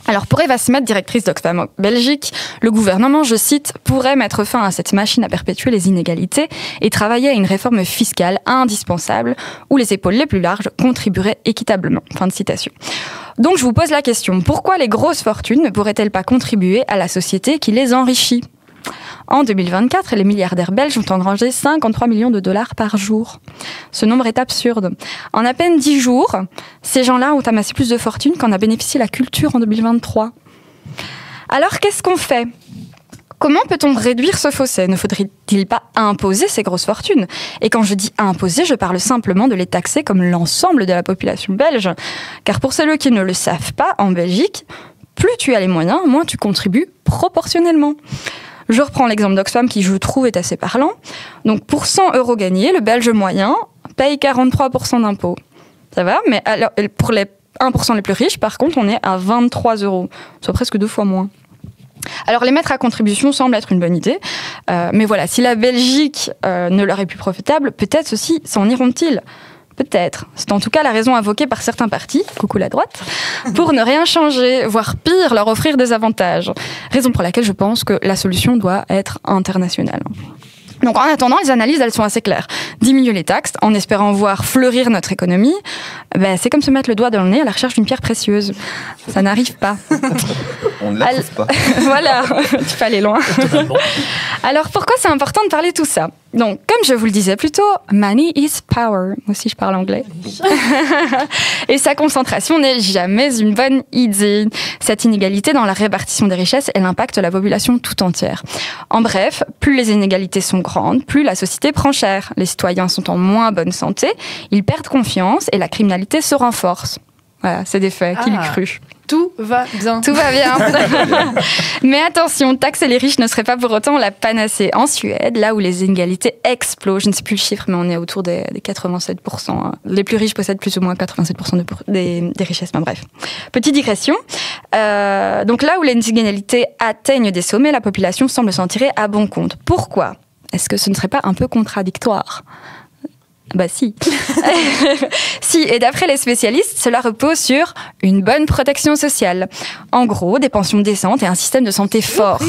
Alors pour Eva Smet, directrice d'Oxfam Belgique, le gouvernement, je cite, pourrait mettre fin à cette machine à perpétuer les inégalités et travailler à une réforme fiscale indispensable où les épaules les plus larges contribueraient équitablement. Fin de citation. Donc je vous pose la question, pourquoi les grosses fortunes ne pourraient-elles pas contribuer à la société qui les enrichit ? En 2024, les milliardaires belges ont engrangé 53 millions de dollars par jour. Ce nombre est absurde. En à peine 10 jours, ces gens-là ont amassé plus de fortune qu'en a bénéficié la culture en 2023. Alors, qu'est-ce qu'on fait ? Comment peut-on réduire ce fossé ? Ne faudrait-il pas imposer ces grosses fortunes ? Et quand je dis imposer, je parle simplement de les taxer comme l'ensemble de la population belge. Car pour ceux qui ne le savent pas, en Belgique, plus tu as les moyens, moins tu contribues proportionnellement. Je reprends l'exemple d'Oxfam qui, je trouve, est assez parlant. Donc, pour 100 € gagnés, le Belge moyen paye 43% d'impôts. Ça va ? Mais alors, pour les 1% les plus riches, par contre, on est à 23 €, soit presque 2 fois moins. Alors, les mettre à contribution semble être une bonne idée. Mais voilà, si la Belgique ne leur est plus profitable, peut-être ceux-ci s'en iront-ils ? Peut-être. C'est en tout cas la raison invoquée par certains partis, coucou la droite, pour ne rien changer, voire pire, leur offrir des avantages. Raison pour laquelle je pense que la solution doit être internationale. Donc en attendant, les analyses, elles sont assez claires. Diminuer les taxes en espérant voir fleurir notre économie, c'est comme se mettre le doigt dans le nez à la recherche d'une pierre précieuse. Ça n'arrive pas. On ne la trouve pas. Voilà, tu peux aller loin. Alors pourquoi c'est important de parler de tout ça ? Donc, comme je vous le disais plus tôt, money is power. Moi aussi, je parle anglais. Et sa concentration n'est jamais une bonne idée. Cette inégalité dans la répartition des richesses, elle impacte la population tout entière. En bref, plus les inégalités sont grandes, plus la société prend cher. Les citoyens sont en moins bonne santé, ils perdent confiance et la criminalité se renforce. Voilà, c'est des faits, qui l'eût cru. Tout va bien. Tout va bien. Mais attention, taxer les riches ne serait pas pour autant la panacée. En Suède, là où les inégalités explosent, je ne sais plus le chiffre, mais on est autour des 87%. Les plus riches possèdent plus ou moins 87% des richesses. Enfin, bref. Petite digression. Donc là où les inégalités atteignent des sommets, la population semble s'en tirer à bon compte. Pourquoi ? Est-ce que ce ne serait pas un peu contradictoire ? Bah si. Si, et d'après les spécialistes, cela repose sur une bonne protection sociale. En gros, des pensions décentes et un système de santé fort.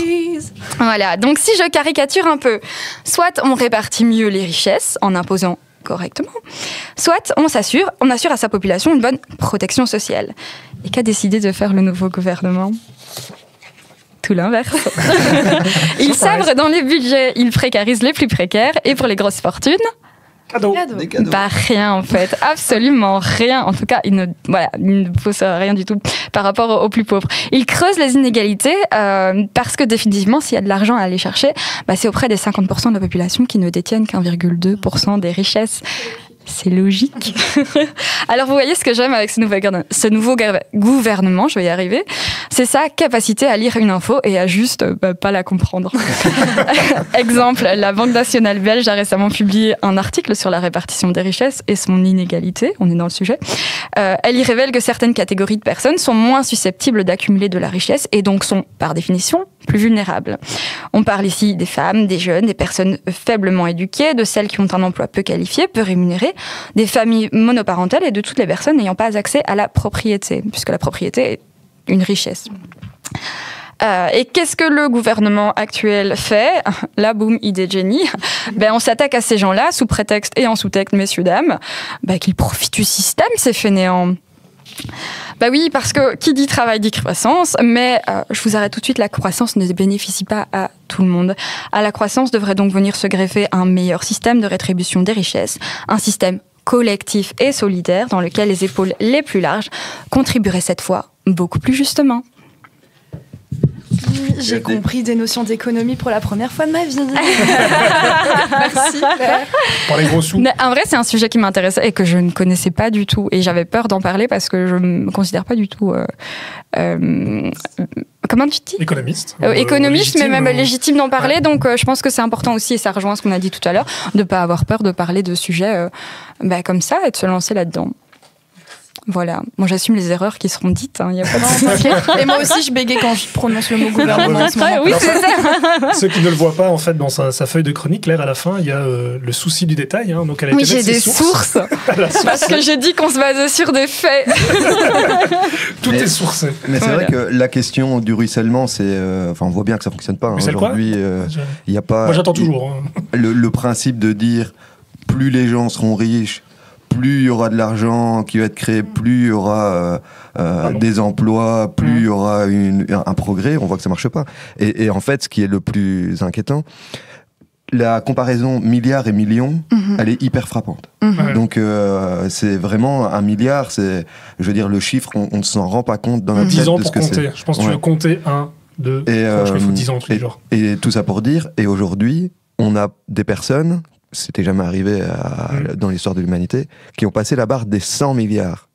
Voilà, donc si je caricature un peu, soit on répartit mieux les richesses en imposant correctement, soit on assure à sa population une bonne protection sociale. Et qu'a décidé de faire le nouveau gouvernement ? Tout l'inverse. Il sabre dans les budgets, il précarise les plus précaires, et pour les grosses fortunes... Cadeau. Des cadeaux. Bah rien en fait, absolument rien. En tout cas, il ne pose rien du tout par rapport aux plus pauvres. Il creuse les inégalités parce que définitivement, s'il y a de l'argent à aller chercher, c'est auprès des 50% de la population qui ne détiennent qu'1,2% des richesses. C'est logique. Alors vous voyez ce que j'aime avec ce nouveau gouvernement, je vais y arriver, c'est sa capacité à lire une info et à juste pas la comprendre. Exemple, la Banque nationale belge a récemment publié un article sur la répartition des richesses et son inégalité, on est dans le sujet. Elle y révèle que certaines catégories de personnes sont moins susceptibles d'accumuler de la richesse et donc sont, par définition, plus vulnérables. On parle ici des femmes, des jeunes, des personnes faiblement éduquées, de celles qui ont un emploi peu qualifié, peu rémunéré, des familles monoparentales et de toutes les personnes n'ayant pas accès à la propriété, puisque la propriété est une richesse. Et qu'est-ce que le gouvernement actuel fait ? Là, boum, idée de génie. On s'attaque à ces gens-là sous prétexte et en sous-texte, messieurs, dames, qu'ils profitent du système, ces fainéants. Oui, parce que qui dit travail dit croissance, mais je vous arrête tout de suite, la croissance ne bénéficie pas à tout le monde. À la croissance devrait donc venir se greffer un meilleur système de rétribution des richesses, un système collectif et solidaire dans lequel les épaules les plus larges contribueraient cette fois beaucoup plus justement. J'ai compris des notions d'économie pour la première fois de ma vie. Merci. Pour les gros sous. Mais en vrai, c'est un sujet qui m'intéressait et que je ne connaissais pas du tout. Et j'avais peur d'en parler parce que je ne me considère pas du tout... comment tu dis ? Économiste. Économiste, mais même légitime d'en parler. Ouais. Donc, je pense que c'est important aussi, et ça rejoint ce qu'on a dit tout à l'heure, de ne pas avoir peur de parler de sujets comme ça et de se lancer là-dedans. Voilà. Moi, j'assume les erreurs qui seront dites. Il y a pas de souci. Et moi aussi, je bégaye quand je prononce le mot gouvernement. En ce moment. Oui, c'est ça. Ceux qui ne le voient pas, en fait, dans sa feuille de chronique, Claire, à la fin, il y a le souci du détail. Hein, donc elle a Oui, été j'ai mettre des ses sources. Parce que j'ai dit qu'on se basait sur des faits. Tout est sourcé. Mais c'est Voilà. vrai que la question du ruissellement, c'est, enfin, on voit bien que ça fonctionne pas. Hein. Ruisselle quoi Aujourd'hui, il y a pas. Moi, j'attends toujours. Hein. Le principe de dire plus les gens seront riches, plus il y aura de l'argent qui va être créé, plus il y aura des emplois, plus il y aura un progrès, on voit que ça marche pas. Et en fait, ce qui est le plus inquiétant, la comparaison milliards et millions, elle est hyper frappante. Ouais. Donc c'est vraiment un milliard, c'est, je veux dire, le chiffre, on ne s'en rend pas compte dans notre tête 10 ans de ce pour que compter. c'est. Je pense que tu Ouais. veux compter 1, 2, Et, je il faut 10 ans tous les jours. Et tout ça pour dire, et aujourd'hui, on a des personnes, c'était jamais arrivé dans l'histoire de l'humanité, qui ont passé la barre des 100 milliards.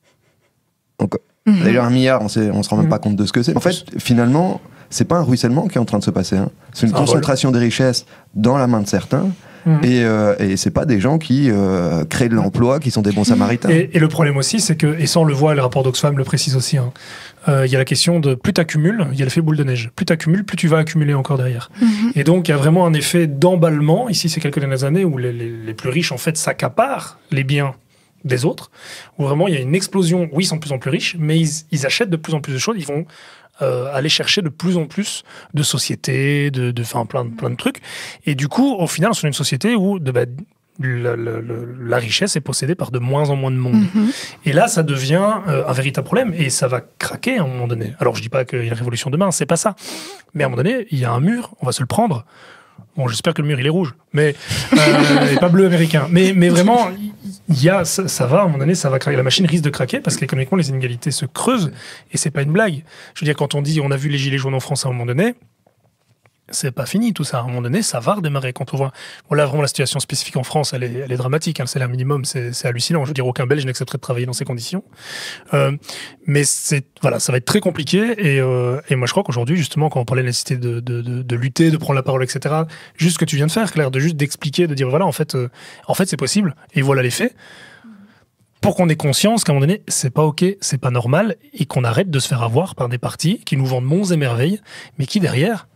Donc, déjà 1 milliard, on se rend même pas compte de ce que c'est. En fait, finalement, c'est pas un ruissellement qui est en train de se passer. Hein. C'est une C'est un concentration des richesses dans la main de certains. Et c'est pas des gens qui créent de l'emploi, qui sont des bons samaritains. Et le problème aussi, c'est que, et ça on le voit, le rapport d'Oxfam le précise aussi, hein, il y a la question de plus t'accumules, il y a l'effet boule de neige. Plus t'accumules, plus tu vas accumuler encore derrière. Et donc il y a vraiment un effet d'emballement, ici ces quelques dernières années, où les plus riches en fait s'accaparent les biens des autres, où vraiment il y a une explosion, oui ils sont de plus en plus riches, mais ils achètent de plus en plus de choses, ils vont aller chercher de plus en plus de sociétés, plein de trucs. Et du coup, au final, on est dans une société où la richesse est possédée par de moins en moins de monde. Et là, ça devient un véritable problème et ça va craquer à un moment donné. Alors, je dis pas qu'il y a une révolution demain, c'est pas ça. Mais à un moment donné, il y a un mur, on va se le prendre. Bon, j'espère que le mur, il est rouge, mais et pas bleu américain. Mais vraiment, il y a, ça va, à un moment donné, ça va craquer. La machine risque de craquer parce qu'économiquement, les inégalités se creusent et c'est pas une blague. Je veux dire, quand on dit, on a vu les gilets jaunes en France à un moment donné, c'est pas fini tout ça. À un moment donné, ça va redémarrer. Quand on voit, bon, là vraiment la situation spécifique en France, elle est dramatique. Hein, le salaire minimum, c'est hallucinant. Je veux dire, aucun Belge n'accepterait de travailler dans ces conditions. Mais voilà, ça va être très compliqué. Et moi, je crois qu'aujourd'hui, justement, quand on parlait de la nécessité de lutter, de prendre la parole, etc., juste ce que tu viens de faire, Claire, d'expliquer, de dire voilà, en fait, c'est possible. Et voilà les faits. Pour qu'on ait conscience qu'à un moment donné, c'est pas ok, c'est pas normal, et qu'on arrête de se faire avoir par des partis qui nous vendent monts et merveilles, mais qui derrière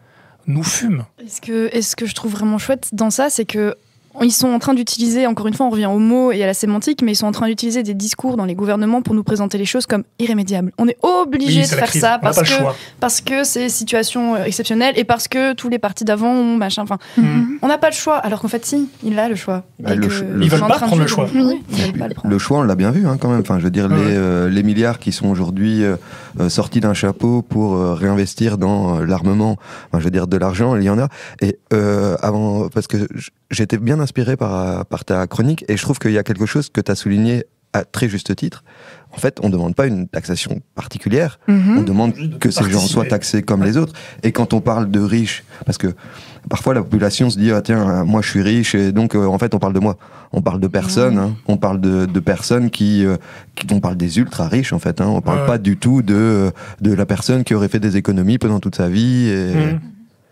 nous fument. Et ce que je trouve vraiment chouette dans ça, c'est que ils sont en train d'utiliser, encore une fois, on revient aux mots et à la sémantique, mais ils sont en train d'utiliser des discours dans les gouvernements pour nous présenter les choses comme irrémédiables. On est obligé de faire ça parce que c'est situation exceptionnelle et parce que tous les partis d'avant ont machin. Enfin, on n'a pas le choix. Alors qu'en fait, si, il a le choix. Ils veulent pas prendre le choix. Le choix, on l'a bien vu, hein, quand même. Enfin, je veux dire, les milliards qui sont aujourd'hui sortis d'un chapeau pour réinvestir dans l'armement. Enfin, je veux dire, de l'argent, il y en a. Et avant, parce que j'étais bien inspiré par ta chronique et je trouve qu'il y a quelque chose que tu as souligné à très juste titre. En fait, on ne demande pas une taxation particulière, on demande que ces gens soient taxés comme les autres. Et quand on parle de riches, parce que parfois la population se dit ah, tiens, moi je suis riche, et donc en fait on parle de moi. On parle de personnes, hein, on parle de personnes on parle des ultra riches en fait. Hein, on parle pas du tout de la personne qui aurait fait des économies pendant toute sa vie.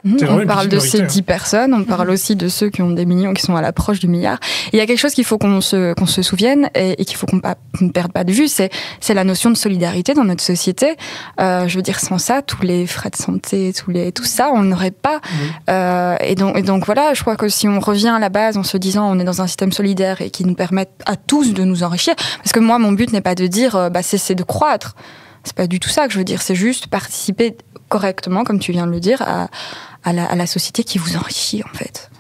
On parle de ces 10 personnes, on parle aussi de ceux qui ont des millions, qui sont à l'approche du milliard. Il y a quelque chose qu'il faut qu'on se souvienne et qu'il faut qu'on ne perde pas de vue, c'est la notion de solidarité dans notre société. Je veux dire, sans ça, tous les frais de santé, tout ça, on n'aurait pas. Et donc voilà, je crois que si on revient à la base en se disant on est dans un système solidaire et qui nous permet à tous de nous enrichir, parce que moi, mon but n'est pas de dire c'est de croître. C'est pas du tout ça que je veux dire, c'est juste participer correctement, comme tu viens de le dire, à la société qui vous enrichit, en fait.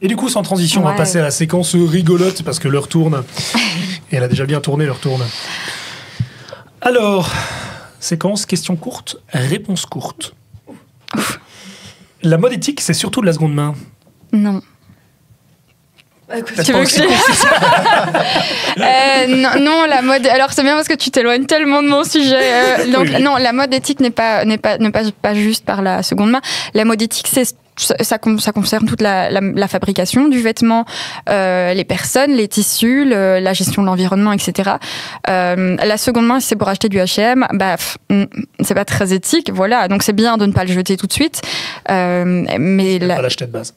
Et du coup, sans transition, on va passer à la séquence rigolote, parce que l'heure tourne. Et elle a déjà bien tourné, l'heure tourne. Alors, séquence question courte, réponse courte. La mode éthique, c'est surtout de la seconde main. Non. Tu veux que je... non, la mode. Alors c'est bien parce que tu t'éloignes tellement de mon sujet. Donc non, la mode éthique n'est pas juste par la seconde main. La mode éthique, Ça concerne toute la fabrication du vêtement, les personnes, les tissus, la gestion de l'environnement, etc. La seconde main, si c'est pour acheter du H&M, c'est pas très éthique, voilà. Donc c'est bien de ne pas le jeter tout de suite, mais pas l'acheter de base.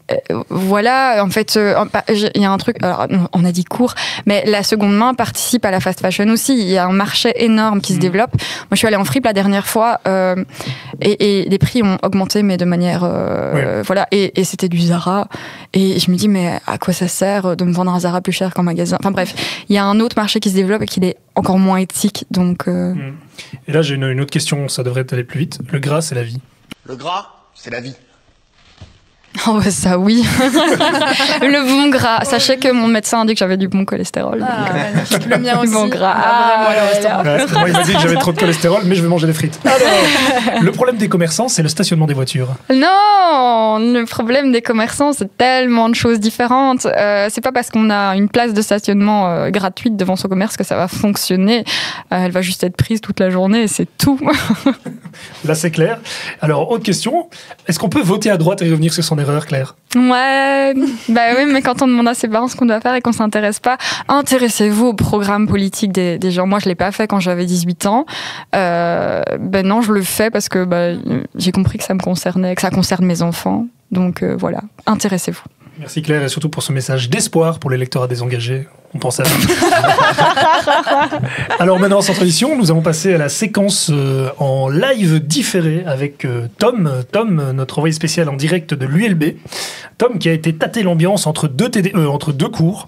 Voilà, en fait, il y a un truc. Alors, on a dit court, mais la seconde main participe à la fast fashion aussi. Il y a un marché énorme qui se développe. Moi, je suis allée en fripe la dernière fois et les prix ont augmenté, mais de manière voilà, et c'était du Zara. Et je me dis, mais à quoi ça sert de me vendre un Zara plus cher qu'en magasin? Enfin bref, il y a un autre marché qui se développe et qui est encore moins éthique. Donc, Et là, j'ai une autre question, ça devrait aller plus vite. Le gras, c'est la vie. Le gras, c'est la vie. oh, ça oui. Le bon gras. Sachez que mon médecin a dit que j'avais du bon cholestérol. Magnifique. Le mien aussi. Du bon gras. Moi, il m'a dit que j'avais trop de cholestérol, mais je vais manger des frites. Alors, le problème des commerçants, c'est le stationnement des voitures. Non, le problème des commerçants, c'est tellement de choses différentes. C'est pas parce qu'on a une place de stationnement gratuite devant son commerce que ça va fonctionner. Elle va juste être prise toute la journée et c'est tout. Là, c'est clair. Alors, autre question. Est-ce qu'on peut voter à droite et revenir sur son erreur, Claire? Ouais, bah oui, mais quand on demande à ses parents ce qu'on doit faire et qu'on s'intéresse pas, intéressez-vous au programme politique des gens. Moi, je l'ai pas fait quand j'avais 18 ans. Non, je le fais parce que j'ai compris que ça me concernait, que ça concerne mes enfants. Donc voilà, intéressez-vous. Merci Claire, et surtout pour ce message d'espoir pour l'électorat désengagé. On pense à vous. Alors maintenant, sans tradition, nous allons passer à la séquence en live différé avec Tom, notre envoyé spécial en direct de l'ULB. Tom qui a été tâter l'ambiance entre deux cours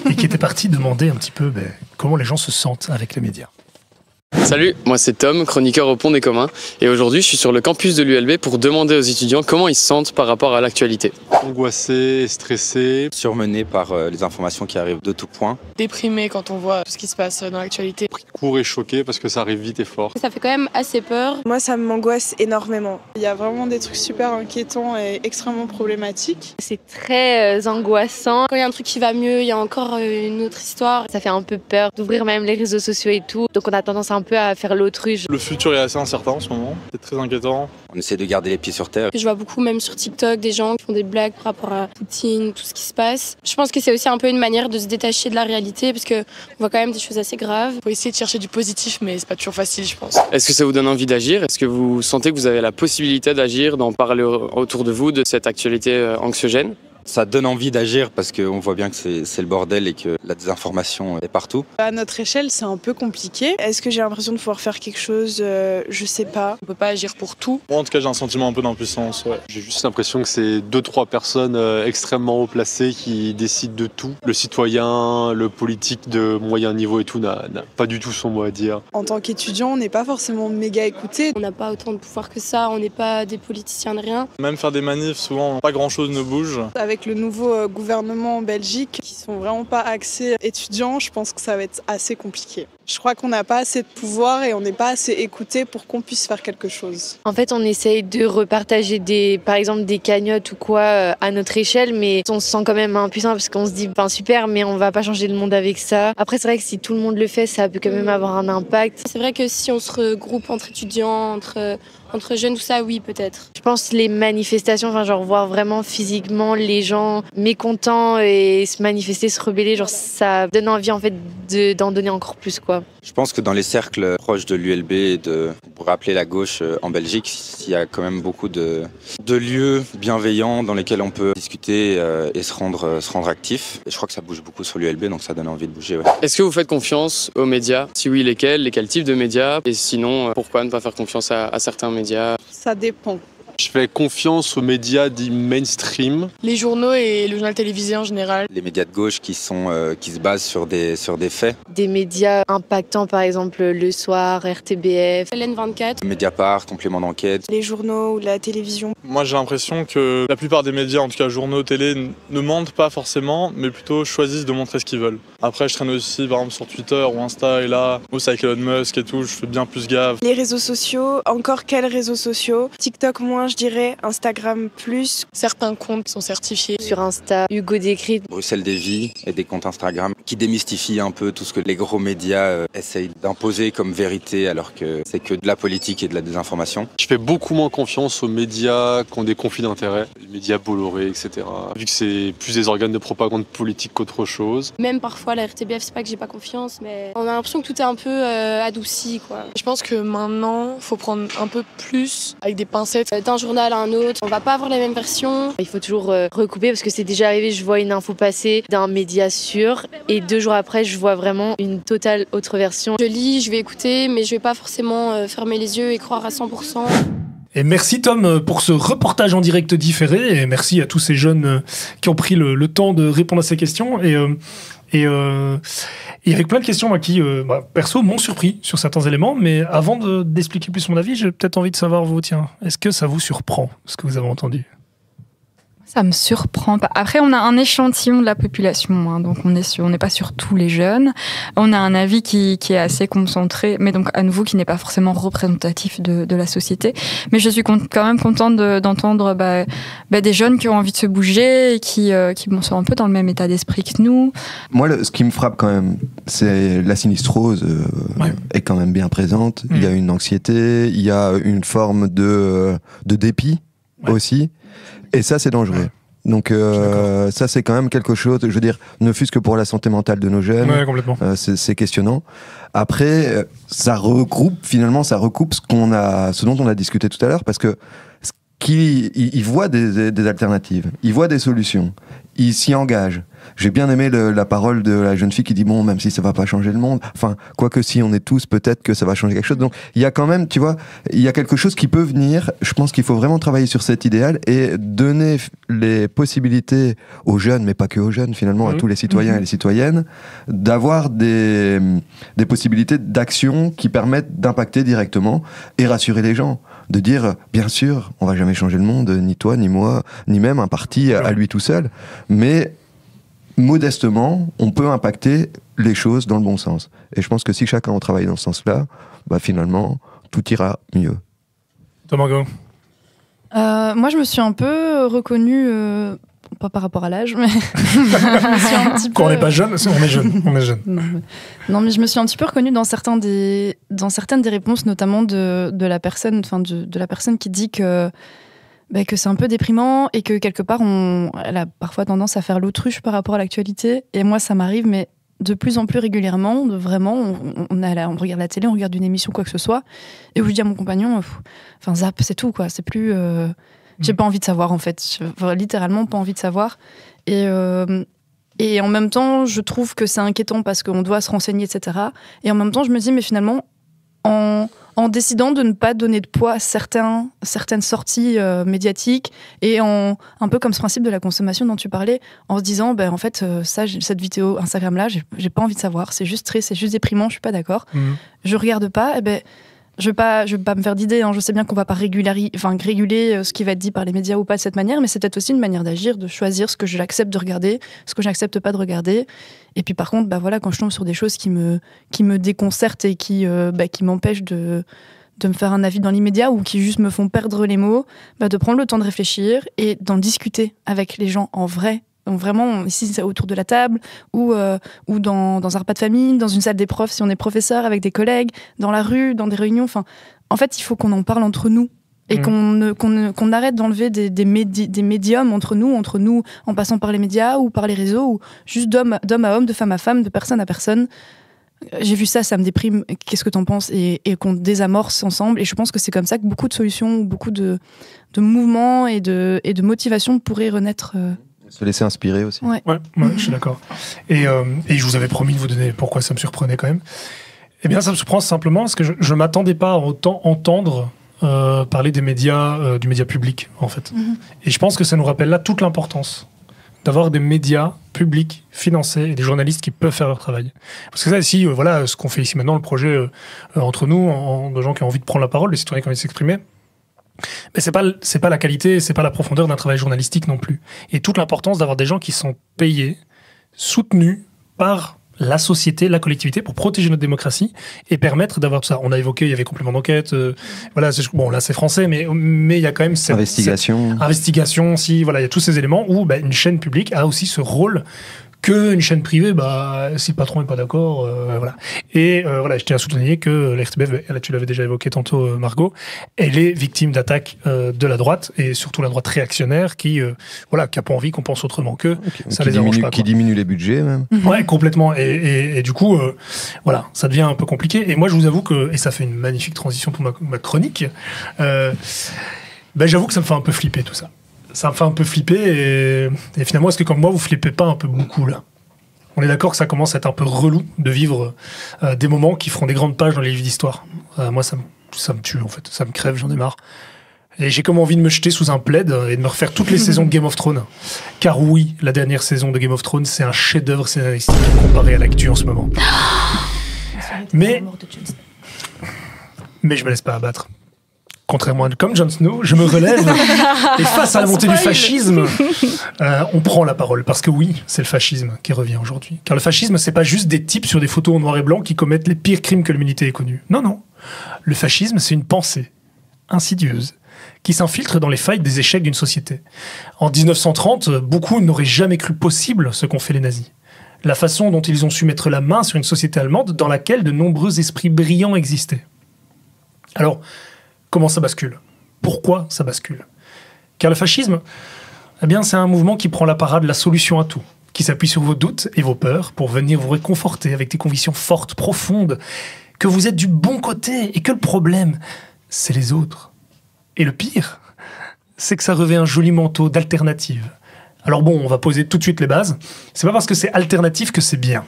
et qui était parti demander un petit peu comment les gens se sentent avec les médias. Salut, moi c'est Tom, chroniqueur au Pont des Communs, et aujourd'hui je suis sur le campus de l'ULB pour demander aux étudiants comment ils se sentent par rapport à l'actualité. Angoissé, stressé, surmené par les informations qui arrivent de tout point. Déprimé quand on voit tout ce qui se passe dans l'actualité. Pris de court et choqué parce que ça arrive vite et fort. Ça fait quand même assez peur. Moi ça m'angoisse énormément. Il y a vraiment des trucs super inquiétants et extrêmement problématiques. C'est très angoissant. Quand il y a un truc qui va mieux, il y a encore une autre histoire. Ça fait un peu peur d'ouvrir même les réseaux sociaux et tout. Donc on a tendance un peu à faire l'autruche. Le futur est assez incertain en ce moment, c'est très inquiétant. On essaie de garder les pieds sur terre. Je vois beaucoup même sur TikTok des gens qui font des blagues par rapport à Poutine, tout ce qui se passe. Je pense que c'est aussi un peu une manière de se détacher de la réalité parce qu'on voit quand même des choses assez graves. Faut essayer de chercher du positif mais c'est pas toujours facile je pense. Est-ce que ça vous donne envie d'agir? Est-ce que vous sentez que vous avez la possibilité d'agir, d'en parler autour de vous, de cette actualité anxiogène? Ça donne envie d'agir parce qu'on voit bien que c'est le bordel et que la désinformation est partout. À notre échelle, c'est un peu compliqué. Est-ce que j'ai l'impression de pouvoir faire quelque chose? Je sais pas. On peut pas agir pour tout. Moi en tout cas j'ai un sentiment un peu d'impuissance. Ouais. J'ai juste l'impression que c'est 2-3 personnes extrêmement haut placées qui décident de tout. Le citoyen, le politique de moyen niveau et tout n'a pas du tout son mot à dire. En tant qu'étudiant, on n'est pas forcément méga écouté. On n'a pas autant de pouvoir que ça, on n'est pas des politiciens de rien. Même faire des manifs, souvent pas grand chose ne bouge. Avec le nouveau gouvernement en Belgique, qui sont vraiment pas axés étudiants, je pense que ça va être assez compliqué. Je crois qu'on n'a pas assez de pouvoir et on n'est pas assez écouté pour qu'on puisse faire quelque chose. En fait, on essaye de repartager par exemple des cagnottes ou quoi à notre échelle, mais on se sent quand même impuissant parce qu'on se dit super, mais on va pas changer le monde avec ça. Après, c'est vrai que si tout le monde le fait, ça peut quand même avoir un impact. C'est vrai que si on se regroupe entre étudiants, entre jeunes, tout ça, oui, peut-être. Je pense les manifestations, genre voir vraiment physiquement les gens mécontents et se manifester, se rebeller, genre ça donne envie en fait d'en donner encore plus, quoi. Je pense que dans les cercles proches de l'ULB et pour rappeler la gauche en Belgique, il y a quand même beaucoup de lieux bienveillants dans lesquels on peut discuter et se rendre actif. Et je crois que ça bouge beaucoup sur l'ULB, donc ça donne envie de bouger. Ouais. Est-ce que vous faites confiance aux médias? Si oui, lesquels types de médias? Et sinon, pourquoi ne pas faire confiance à certains médias? Ça dépend. Je fais confiance aux médias dits mainstream. Les journaux et le journal télévisé en général. Les médias de gauche qui se basent sur des faits. Des médias impactants, par exemple Le Soir, RTBF, LN24. Mediapart, complément d'enquête. Les journaux ou la télévision. Moi j'ai l'impression que la plupart des médias, en tout cas journaux, télé, ne mentent pas forcément, mais plutôt choisissent de montrer ce qu'ils veulent. Après je traîne aussi par exemple sur Twitter ou Insta et là, c'est avec Elon Musk et tout, je fais bien plus gaffe. Les réseaux sociaux, encore quels réseaux sociaux? TikTok moins, je dirais Instagram+. Certains comptes sont certifiés. Sur Insta, Hugo Décrypte. Bruxelles des vies et des comptes Instagram qui démystifient un peu tout ce que les gros médias essayent d'imposer comme vérité alors que c'est que de la politique et de la désinformation. Je fais beaucoup moins confiance aux médias qui ont des conflits d'intérêts, les médias Bolloré, etc. Vu que c'est plus des organes de propagande politique qu'autre chose. Même parfois la RTBF, c'est pas que j'ai pas confiance, mais on a l'impression que tout est un peu adouci, quoi. Je pense que maintenant, faut prendre un peu plus avec des pincettes d'un journal à un autre. On va pas avoir les mêmes versions. Il faut toujours recouper parce que c'est déjà arrivé, je vois une info passer d'un média sûr et 2 jours après, je vois vraiment une totale autre version. Je lis, je vais écouter, mais je vais pas forcément fermer les yeux et croire à 100%. Et merci Tom pour ce reportage en direct différé, et merci à tous ces jeunes qui ont pris le temps de répondre à ces questions. Et avec plein de questions moi, qui, perso, m'ont surpris sur certains éléments, mais avant d'expliquer plus mon avis, j'ai peut-être envie de savoir, vous, tiens, est-ce que ça vous surprend, ce que vous avez entendu ? Ça me surprend pas. Après, on a un échantillon de la population, donc on n'est pas sur tous les jeunes. On a un avis qui est assez concentré, mais donc à nouveau qui n'est pas forcément représentatif de la société. Mais je suis quand même contente d'entendre des jeunes qui ont envie de se bouger et qui sont un peu dans le même état d'esprit que nous. Moi, ce qui me frappe quand même, c'est la sinistrose est quand même bien présente. Il y a une anxiété, il y a une forme de dépit aussi. Et ça, c'est dangereux. Donc ça, c'est quand même quelque chose, je veux dire, ne fût-ce que pour la santé mentale de nos jeunes, c'est questionnant. Après, ça recoupe ce dont on a discuté tout à l'heure, parce que ils voient des alternatives, ils voient des solutions, ils s'y engagent. J'ai bien aimé la parole de la jeune fille qui dit bon, même si ça va pas changer le monde, enfin, quoique si on est tous, peut-être que ça va changer quelque chose. Donc, il y a quand même, tu vois, il y a quelque chose qui peut venir. Je pense qu'il faut vraiment travailler sur cet idéal et donner les possibilités aux jeunes, mais pas que aux jeunes, finalement, à tous les citoyens et les citoyennes, d'avoir des possibilités d'action qui permettent d'impacter directement et rassurer les gens. De dire, bien sûr, on va jamais changer le monde, ni toi, ni moi, ni même un parti à lui tout seul, mais modestement, on peut impacter les choses dans le bon sens. Et je pense que si chacun travaille dans ce sens-là, finalement, tout ira mieux. Thomas Go. Moi, je me suis un peu reconnue, pas par rapport à l'âge, mais je me suis un petit peu... Quand on n'est pas jeune, on est jeune. Non, mais je me suis un petit peu reconnue dans certaines des réponses, notamment de la personne, de la personne qui dit que c'est un peu déprimant et que quelque part, elle a parfois tendance à faire l'autruche par rapport à l'actualité. Et moi, ça m'arrive, mais de plus en plus régulièrement, on regarde la télé, on regarde une émission, quoi que ce soit, et où je dis à mon compagnon, zap, c'est tout, quoi. C'est plus... J'ai pas envie de savoir, en fait. J'ai littéralement pas envie de savoir. Et en même temps, je trouve que c'est inquiétant parce qu'on doit se renseigner, etc. Et en même temps, je me dis, mais finalement, en décidant de ne pas donner de poids à certaines sorties médiatiques et un peu comme ce principe de la consommation dont tu parlais, en se disant, en fait, cette vidéo Instagram-là, j'ai pas envie de savoir, c'est juste triste, c'est juste déprimant, je suis pas d'accord. Je regarde pas, je vais pas me faire d'idées, je sais bien qu'on va pas réguler ce qui va être dit par les médias ou pas de cette manière, mais c'est peut-être aussi une manière d'agir, de choisir ce que j'accepte de regarder, ce que j'accepte pas de regarder. Et puis par contre, quand je tombe sur des choses qui me déconcertent et qui m'empêchent de me faire un avis dans l'immédiat ou qui juste me font perdre les mots, de prendre le temps de réfléchir et d'en discuter avec les gens en vrai. Donc vraiment, ici, c'est autour de la table ou dans un repas de famille, dans une salle des profs, si on est professeur, avec des collègues, dans la rue, dans des réunions. En fait, il faut qu'on en parle entre nous et qu'on arrête d'enlever des médiums entre nous, en passant par les médias ou par les réseaux, ou juste d'homme à homme, de femme à femme, de personne à personne. J'ai vu ça me déprime. Qu'est-ce que t'en penses ? Et qu'on désamorce ensemble. Et je pense que c'est comme ça que beaucoup de solutions, beaucoup de mouvements et de motivations pourraient renaître. Se laisser inspirer aussi. Ouais, je suis d'accord. Et je vous avais promis de vous donner pourquoi ça me surprenait quand même. Eh bien, ça me surprend simplement parce que je ne m'attendais pas à autant entendre parler des médias, du média public, en fait. Et je pense que ça nous rappelle là toute l'importance d'avoir des médias publics financés et des journalistes qui peuvent faire leur travail. Parce que ça, ici, ce qu'on fait ici maintenant, le projet entre nous, de gens qui ont envie de prendre la parole, des citoyens qui ont envie de s'exprimer, mais c'est pas la qualité, c'est pas la profondeur d'un travail journalistique non plus. Et toute l'importance d'avoir des gens qui sont payés, soutenus par la société, la collectivité, pour protéger notre démocratie et permettre d'avoir tout ça. On a évoqué, il y avait complément d'enquête, voilà, bon là c'est français, mais il y a quand même cette investigation, si, voilà, il y a tous ces éléments où une chaîne publique a aussi ce rôle qu'une chaîne privée, si le patron n'est pas d'accord, voilà. Et voilà, je tiens à souligner que l'RTBF, là tu l'avais déjà évoqué tantôt, Margot, elle est victime d'attaques de la droite, et surtout la droite réactionnaire qui a pas envie qu'on pense autrement qu'eux. Ça les arrange pas. Qui diminue les budgets, même. Ouais, complètement. Et du coup, voilà, ça devient un peu compliqué. Et moi, je vous avoue que, et ça fait une magnifique transition pour ma chronique, j'avoue que ça me fait un peu flipper tout ça. Ça me fait un peu flipper et finalement, est-ce que comme moi, vous flippez pas un peu beaucoup là ? On est d'accord que ça commence à être un peu relou de vivre des moments qui feront des grandes pages dans les livres d'histoire. Moi, ça me tue en fait, ça me crève, j'en ai marre. Et j'ai comme envie de me jeter sous un plaid et de me refaire toutes les saisons de Game of Thrones. Car oui, la dernière saison de Game of Thrones, c'est un chef-d'œuvre scénaristique comparé à l'actu en ce moment. Mais je me laisse pas abattre. Contrairement à comme Jon Snow, je me relève et face à la montée du fascisme, on prend la parole. Parce que oui, c'est le fascisme qui revient aujourd'hui. Car le fascisme, c'est pas juste des types sur des photos en noir et blanc qui commettent les pires crimes que l'humanité ait connus. Non, non. Le fascisme, c'est une pensée insidieuse qui s'infiltre dans les failles des échecs d'une société. En 1930, beaucoup n'auraient jamais cru possible ce qu'ont fait les nazis. La façon dont ils ont su mettre la main sur une société allemande dans laquelle de nombreux esprits brillants existaient. Alors, comment ça bascule ? Pourquoi ça bascule ? Car le fascisme, c'est un mouvement qui prend la parade, la solution à tout, qui s'appuie sur vos doutes et vos peurs pour venir vous réconforter avec des convictions fortes, profondes, que vous êtes du bon côté et que le problème, c'est les autres. Et le pire, c'est que ça revêt un joli manteau d'alternative. Alors bon, on va poser tout de suite les bases. C'est pas parce que c'est alternatif que c'est bien.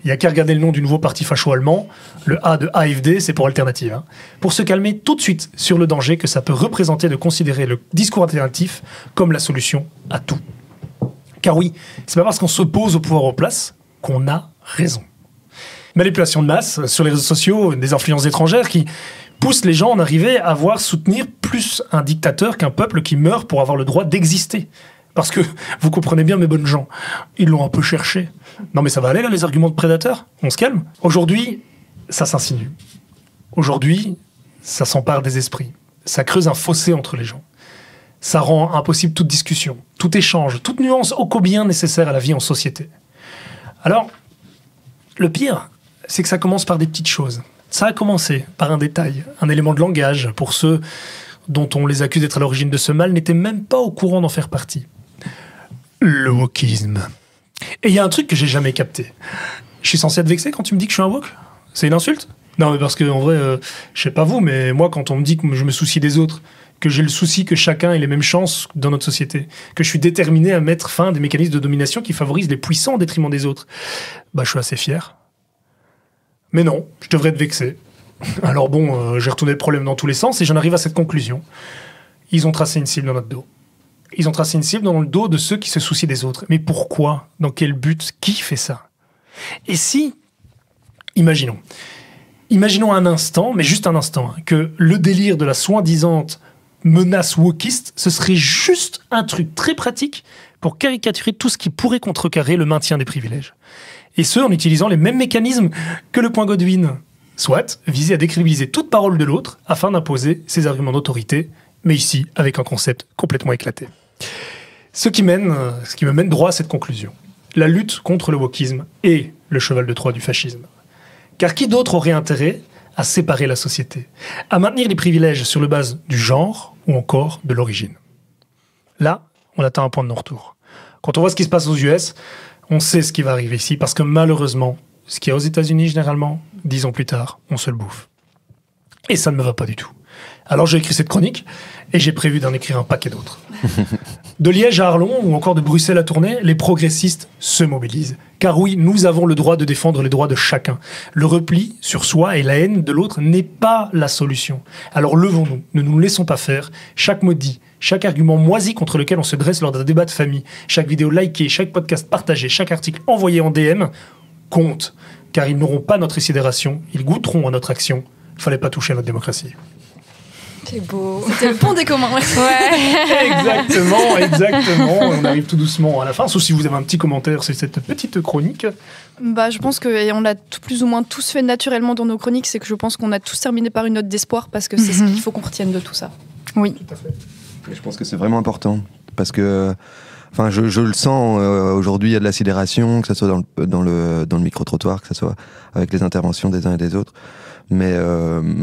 Il n'y a qu'à regarder le nom du nouveau parti facho-allemand. Le A de AfD, c'est pour alternative. Hein. Pour se calmer tout de suite sur le danger que ça peut représenter de considérer le discours alternatif comme la solution à tout. Car oui, c'est pas parce qu'on s'oppose au pouvoir en place qu'on a raison. Manipulation de masse sur les réseaux sociaux, des influences étrangères qui poussent les gens à en arriver à soutenir plus un dictateur qu'un peuple qui meurt pour avoir le droit d'exister. Parce que, vous comprenez bien mes bonnes gens, ils l'ont un peu cherché. Non mais ça va aller là, les arguments de prédateurs ? On se calme ? Aujourd'hui, ça s'insinue. Aujourd'hui, ça s'empare des esprits. Ça creuse un fossé entre les gens. Ça rend impossible toute discussion, tout échange, toute nuance ô combien nécessaire à la vie en société. Alors, le pire, c'est que ça commence par des petites choses. Ça a commencé par un détail, un élément de langage pour ceux dont on les accuse d'être à l'origine de ce mal n'étaient même pas au courant d'en faire partie. Le wokisme. Et il y a un truc que j'ai jamais capté. Je suis censé être vexé quand tu me dis que je suis un woke ? C'est une insulte ? Non, mais parce que en vrai, je sais pas vous, mais moi, quand on me dit que je me soucie des autres, que j'ai le souci que chacun ait les mêmes chances dans notre société, que je suis déterminé à mettre fin à des mécanismes de domination qui favorisent les puissants au détriment des autres, je suis assez fier. Mais non, je devrais être vexé. Alors bon, j'ai retourné le problème dans tous les sens et j'en arrive à cette conclusion. Ils ont tracé une cible dans notre dos. Ils ont tracé une cible dans le dos de ceux qui se soucient des autres. Mais pourquoi ? Dans quel but ? Qui fait ça ? Et si, imaginons un instant, mais juste un instant, que le délire de la soi-disant menace wokiste, ce serait juste un truc très pratique pour caricaturer tout ce qui pourrait contrecarrer le maintien des privilèges. Et ce, en utilisant les mêmes mécanismes que le point Godwin. Soit viser à décrédibiliser toute parole de l'autre afin d'imposer ses arguments d'autorité, mais ici avec un concept complètement éclaté. Ce qui me mène droit à cette conclusion. La lutte contre le wokisme est le cheval de Troie du fascisme. Car qui d'autre aurait intérêt à séparer la société, à maintenir les privilèges sur le base du genre ou encore de l'origine ? Là, on atteint un point de non-retour. Quand on voit ce qui se passe aux US, on sait ce qui va arriver ici, parce que malheureusement, ce qu'il y a aux États-Unis généralement, 10 ans plus tard, on se le bouffe. Et ça ne me va pas du tout. Alors j'ai écrit cette chronique, et j'ai prévu d'en écrire un paquet d'autres. De Liège à Arlon, ou encore de Bruxelles à Tournai, les progressistes se mobilisent. Car oui, nous avons le droit de défendre les droits de chacun. Le repli sur soi et la haine de l'autre n'est pas la solution. Alors levons-nous, ne nous laissons pas faire. Chaque mot dit, chaque argument moisi contre lequel on se dresse lors d'un débat de famille, chaque vidéo likée, chaque podcast partagé, chaque article envoyé en DM, compte. Car ils n'auront pas notre considération, ils goûteront à notre action. Fallait pas toucher à notre démocratie. C'est beau. C'était le pont des communs. Exactement. On arrive tout doucement à la fin, sauf si vous avez un petit commentaire sur cette petite chronique. Je pense qu'on l'a plus ou moins tous fait naturellement dans nos chroniques, c'est que je pense qu'on a tous terminé par une note d'espoir parce que c'est ce qu'il faut qu'on retienne de tout ça. Oui. Tout à fait. Et je pense que c'est vraiment important parce que je le sens aujourd'hui, il y a de la sidération, que ce soit dans le micro-trottoir, que ce soit avec les interventions des uns et des autres. Mais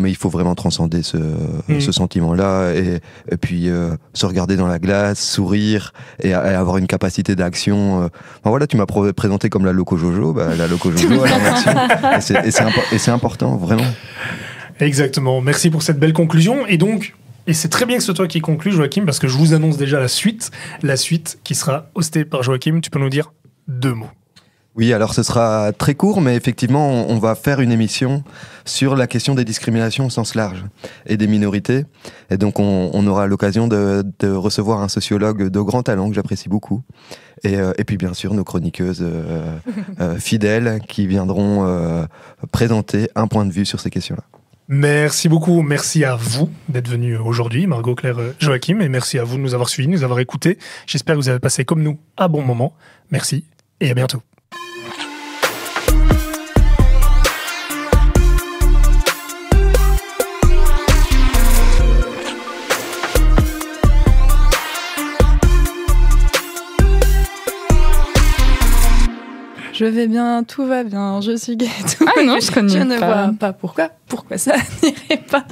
il faut vraiment transcender ce sentiment-là et puis se regarder dans la glace, sourire et avoir une capacité d'action. Voilà, tu m'as présenté comme la Loco Jojo, la Loco Jojo, elle est en action. Et c'est important, vraiment. Exactement. Merci pour cette belle conclusion. Et c'est très bien que ce soit toi qui conclue, Joachim, parce que je vous annonce déjà la suite qui sera hostée par Joachim. Tu peux nous dire 2 mots? Oui, alors ce sera très court, mais effectivement, on va faire une émission sur la question des discriminations au sens large et des minorités. Et donc, on aura l'occasion de recevoir un sociologue de grand talent que j'apprécie beaucoup. Et puis, bien sûr, nos chroniqueuses fidèles qui viendront présenter un point de vue sur ces questions-là. Merci beaucoup, merci à vous d'être venus aujourd'hui, Margot, Claire, Joachim, et merci à vous de nous avoir suivis, de nous avoir écoutés. J'espère que vous avez passé comme nous un bon moment. Merci et à bientôt. Je vais bien, tout va bien, je suis gaie. Ah non, je connais Je ne pas. vois pas pourquoi ça n'irait pas.